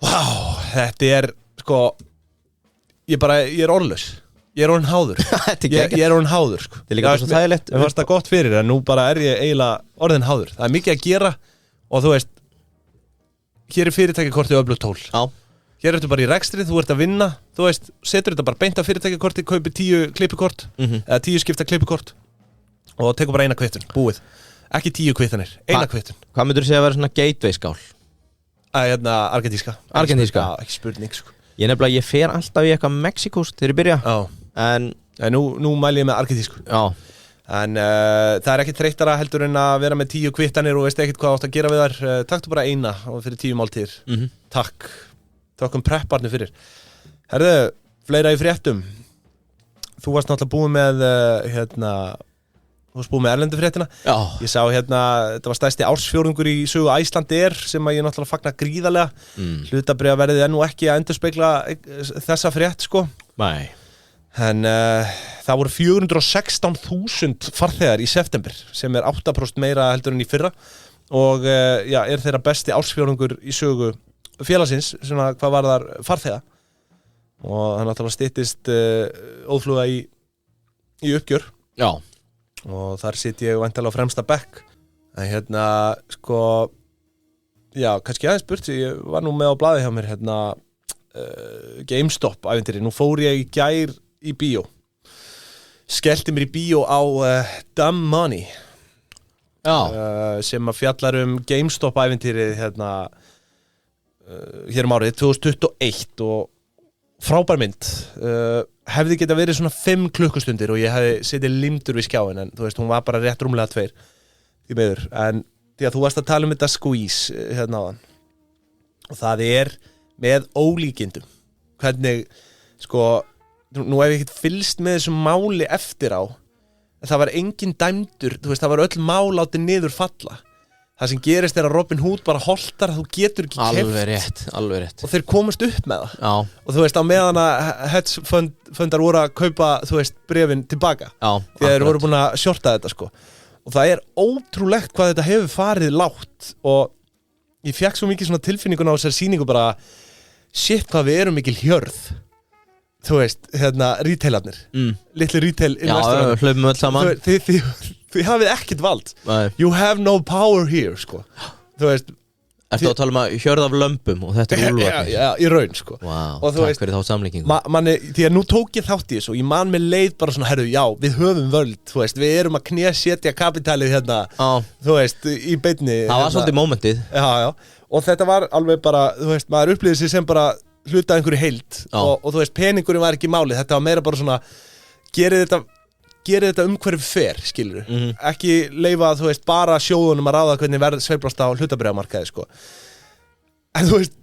Vá, þetta er sko ég er orðlaus. Ég er orðinn háður. Ég er orðinn háður sko. Þetta er líka svo þægilegt. Mér fannst það gott fyrir en nú bara er ég eiginlega orðinn háður. Það er mikið að gera og þú veist hér er fyrirtækjakortið öflugt tól. Hér ertu bara í rekstri, þú ert að vinna, þú veist, setur þetta bara beint af fyrirtækjakorti, kaupir 10 klippikort eða 10 skipta klippikort og tekur bara eina kvittun, búið. Ekki 10 kvittanir, eina kvittun. Hvað myndur þú segja að vera svona gateway skál? Argentíska. Argentíska? Já, ekki spurning sko. Ég fer alltaf í eitthvað Mexikos þegar ég byrja. En nú mæli ég með argentísku. En það er ekki þreyttara heldur en að vera með 10 kvittanir og veist ekkert hvað átt að gera við þar. Taktu bara eina og fyrir 10 máltíðir. Takk. Takkum prepparnir fyrir. Herðu, fleira í fréttum. Þú varst náttúrulega búin með þú varst búin með erlendu fréttina. Ég sá þetta var stærsti ársfjórðungur í sögu Icelandair sem að ég náttúrulega fagna gríðarlega. Hlutabréfaverðið er nú ekki að endurspegla þessa frétt sko. Nei. En það voru 416.000 farþegar í september sem er 8% meira heldur en í fyrra og er þeirra besti ársfjórðungur í sögu félagsins svona hvað var þar farþega og það náttúrulega styttist óðfluga í uppgjör. Og þar sitt ég væntanlega á fremsta bekk. En sko kannski aðeins burt, ég var nú með á blaði hjá mér GameStop ævintýri. Nú fór ég í gær í bíó. Skellti mér í bíó á Dumb Money. Sem að fjallar GameStop ævintýrið hér árið 2021 og frábær mynd. Hefði geta verið svona 5 klukkustundir og ég hefði setið limdur við skjáin en þú veist, hún var bara rétt rúmlega 2 í meður. En því að þú varst að tala þetta squeeze áðan og það er með ólíkindum. Hvernig, sko, nú hef ég ekkert fylgst með þessu máli eftir á en það var engin dæmdur, þú veist, það var öll mál látið niður falla. Það sem gerist að Robin Hood bara holtar að þú getur ekki keypt. Alveg rétt. Og þeir komast upp með það. Og þú veist, á meðan að hedge fundar voru að kaupa, þú veist, bréfin tilbaka. Því að þeir voru búin að shorta þetta, sko. Og það er ótrúlegt hvað þetta hefur farið lágt. Og ég fekk svo mikið svona tilfinningun á þessari sýningu bara, shit, hvað við erum mikil hjörð. Þú veist, retailarnir. Litli retail investorarnir. Já, hlaupum öll saman. Þið hafið ekkert vald. Nei. You have no power here, sko. Þú veist. Ertu að tala um hjörð af lömbum og þetta er úlfarnir? Já, í raun, sko. Og takk fyrir þá samlíkingu. Því að nú tók ég þátt í þessu og ég man með leið bara svona, herru, já, við höfum völd, þú veist, við erum að knésetja kapitalið þú veist, í beinni. Það var svolítið momentið. Já. Og þetta var alveg bara, þú veist, maður upplýði sig sem bara hluta einhverju heild og þú veist, peningurinn var ekki málið, þetta var meira bara svona, gerið þetta umhverfið fer, skilur ekki leyfa, þú veist, bara sjóðunum að ráða hvernig verð sveiflast á hlutabréfamarkaði, sko en þú veist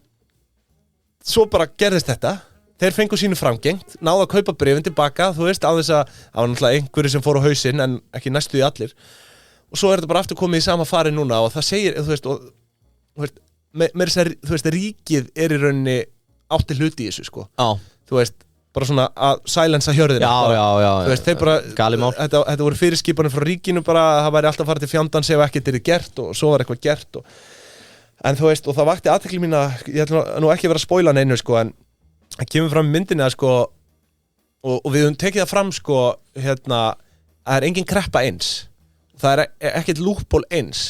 svo bara gerðist þetta. Þeir fengu sínu framgengt, náðu að kaupa bréfin tilbaka, þú veist, á þess að það var náttúrulega einhverju sem fór á hausinn en ekki næstu í allir. Og svo þetta bara aftur komið í sama fari núna og það segir, þú veist, með þess að, þú veist, ríkið í rauninni átti hluti í þessu, sko. Já. Þú veist, bara svona að silensa hjörðina. Já. Þú veist, þeir bara, þetta voru fyrirskipanir frá ríkinu bara, það væri alltaf farið til fjandans ef ekkert gert og svo var eitthvað gert en þú veist, og það vakti athygli mína, ég ætla nú ekki að vera að spoila neinu, sko, en það kemur fram í myndinni að sko og við höfum tekið það fram sko hérna, það engin kreppa eins það ekkert lúpból eins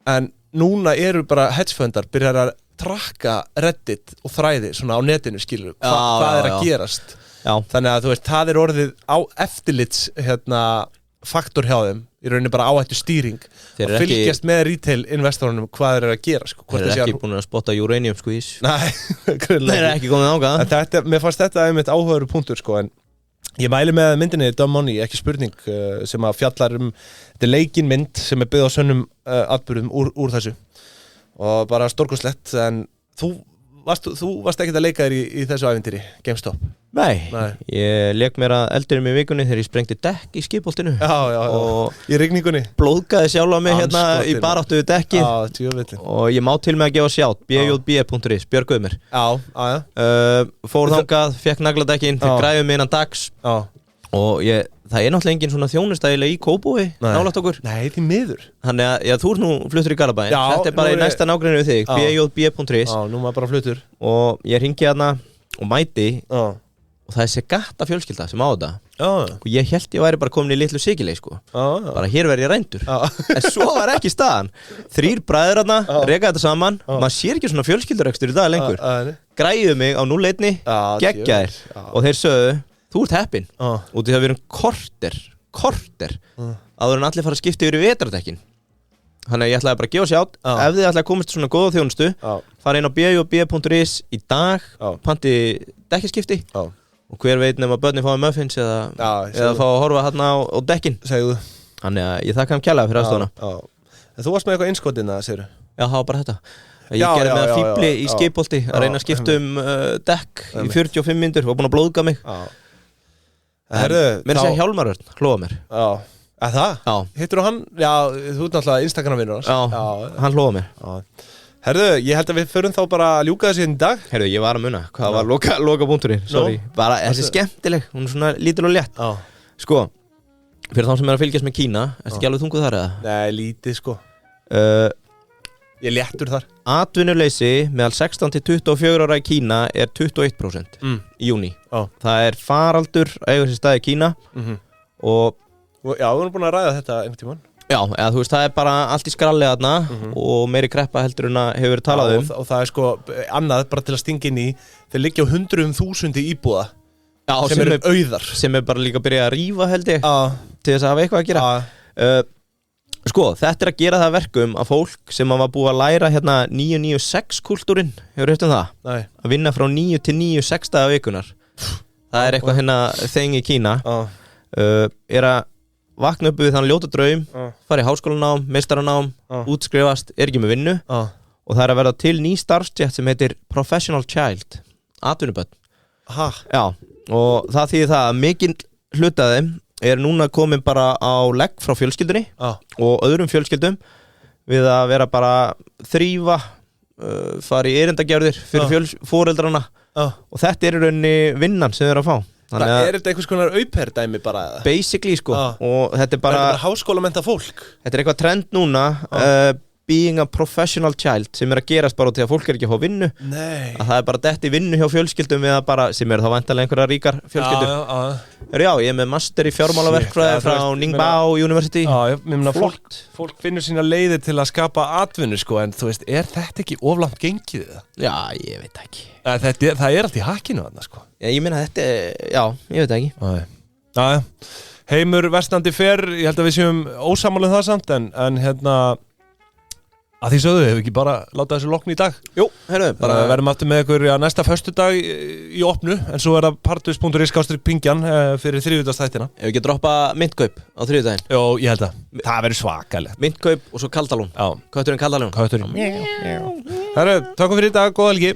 en núna eru bara hedgefundar byrjar að trakka Reddit og þræði svona á netinu skilur hvað að gerast þannig að þú veist, það orðið á eftirlits hérna, faktor hjá þeim í rauninni bara áhættu stýring og fylgjast með retail investorunum hvað að gera sko. Þeir eru ekki búin að spotta uranium squeeze. Nei, þeir eru ekki komið ágað. Mér fannst þetta einmitt áhugaður punktur sko, en ég mæli með myndinni Dumb Money, ekki spurning sem að fjallar þetta leikin mynd sem byggð á sönnum atburðum úr þessu og bara stórkostlegt en þú varst ekkert að leika þér í þessu ævintýri, GameStop? Nei, ég leik mér að eldurinn í vikunni þegar ég sprengti dekk í skipholtinu og í rigningunni blóðgaði sjálf á mig hérna í baráttu við dekkið og ég má til með að gefa sjátt bjb.is, Björg Guðmir fór þangað, fekk nagladekkin græfum mig innan dags og það náttúrulega engin svona þjónustæðilega í Kópavogi nálægt okkur. Nei, því miður. Þannig að þú ert nú fluttur í Garðabæinn. Þetta bara í næsta nágrenni við þig, bjb.is. Já, nú maður bara fluttur. Og ég hringi hérna og mæti og það Segata fjölskylda sem á þetta. Og ég held ég væri bara komin í litlu Sigiley sko. Bara hér verð ég rændur. En svo var ekki staðan. 3 bræður hérna, reka þetta saman. Maður sér ekki svona fjölskyldurekstur í dag lengur. Græðu mig á 0-1, geggjaðir og þeir sögðu þú ert heppinn út í það við erum korter áður en allir fara að skipta yfir í vetardekkin þannig að ég ætlaði bara að gefa sjátt ef þið ætlaði að komast svona góða þjónustu fara inn á bjb.is í dag panti dekkiskipti og hver veit nema börnin fáið muffins eða fá að horfa hérna á dekkin þannig að ég þakka kærlega fyrir aðstofuna En þú varst með eitthvað innskotina, segirðu? Já, það var bara þetta Ég gerði með að fíbli í skipholti að reyna að skipta dekk í 45 mínútur og búin að blóðga mig Mér sé Hjálmar Örn, hlóða mér Að það? Já Hittir þú hann? Já, þú ert náttúrulega Instagram-vinnur Já, hann hlóða mér Herðu, ég held að við förum þá bara að ljúka þessi hérna í dag Herðu, ég var að muna, hvað var loka punkturinn Sorry, bara þessi skemmtileg Hún svona lítil og létt Sko, fyrir þá sem að fylgjast með Kína Ertu ekki alveg þunguð þar eða? Nei, lítið sko Ég léttur þar Atvinnuleysi meðal 16 til 24 ára í Kína er 21% í júní Það er faraldur að eiga sér stað í Kína og já, við erum búin að ræða þetta einhvern tímann Já, eða þú veist, það er bara allt í skralli þarna og meiri kreppa heldur en að hefur verið talað og það er sko annað bara til að stinga inn í þeir liggja á 100.000 íbúða sem eru auðar sem er bara líka að byrja að rífa held ég til þess að hafa eitthvað að gera Sko, þetta er að gera það verkum að fólk sem var búið að læra hérna 996 kultúrin, hefur heyrt það? Nei. Að vinna frá 9 til 9 6 daga vikunar. Það er eitthvað hérna þeng í Kína. Er að vakna upp við þann ljóta draum, fara í háskólanám, meistaranám, útskrifast, er ekki með vinnu og það er að verða til ný starfstétt sem heitir Professional Child, atvinnubörn. Já, og það þýðir það að mikinn hluta þeim er núna komin bara á legg frá fjölskyldunni og öðrum fjölskyldum við að vera bara þrífa, fara í erindagjörðir fyrir foreldrana og þetta er í rauninni vinnan sem þeir eru að fá. Það er þetta einhvers konar auper-dæmi bara? Basically sko og þetta er bara háskólamennta fólk? Þetta er eitthvað trend núna being a professional child sem er að gerast bara til að fólk er ekki að fá vinnu að það er bara dett í vinnu hjá fjölskyldum eða bara sem eru þá væntanlega einhverja ríkar fjölskyldur Já, ég er með master í fjármálaverkfræði frá Ningbao University Fólk finnur sína leiðir til að skapa atvinnu sko en þú veist, er þetta ekki oflangt gengið það? Já, ég veit ekki Það er allt í hakkinu þarna sko Ég meina þetta, já, ég veit ekki Heimur versnandi fer, ég held að við séum ósammála það samt en hérna að því sögðu, hefur ekki bara látað þessu lokni í dag? Jú, herru, bara verðum aftur með ykkur næsta föstudag í opnu en svo er það partus.is/pingjan fyrir þriðjudagsþættina Hefur ekki droppa myntkaup á þriðjudaginn? Jó, ég held að það verður svakalegt Myntkaup og svo Kaldalón Já Kötturinn Kaldalón Kötturinn Herru, takk fyrir í dag, góða helgi.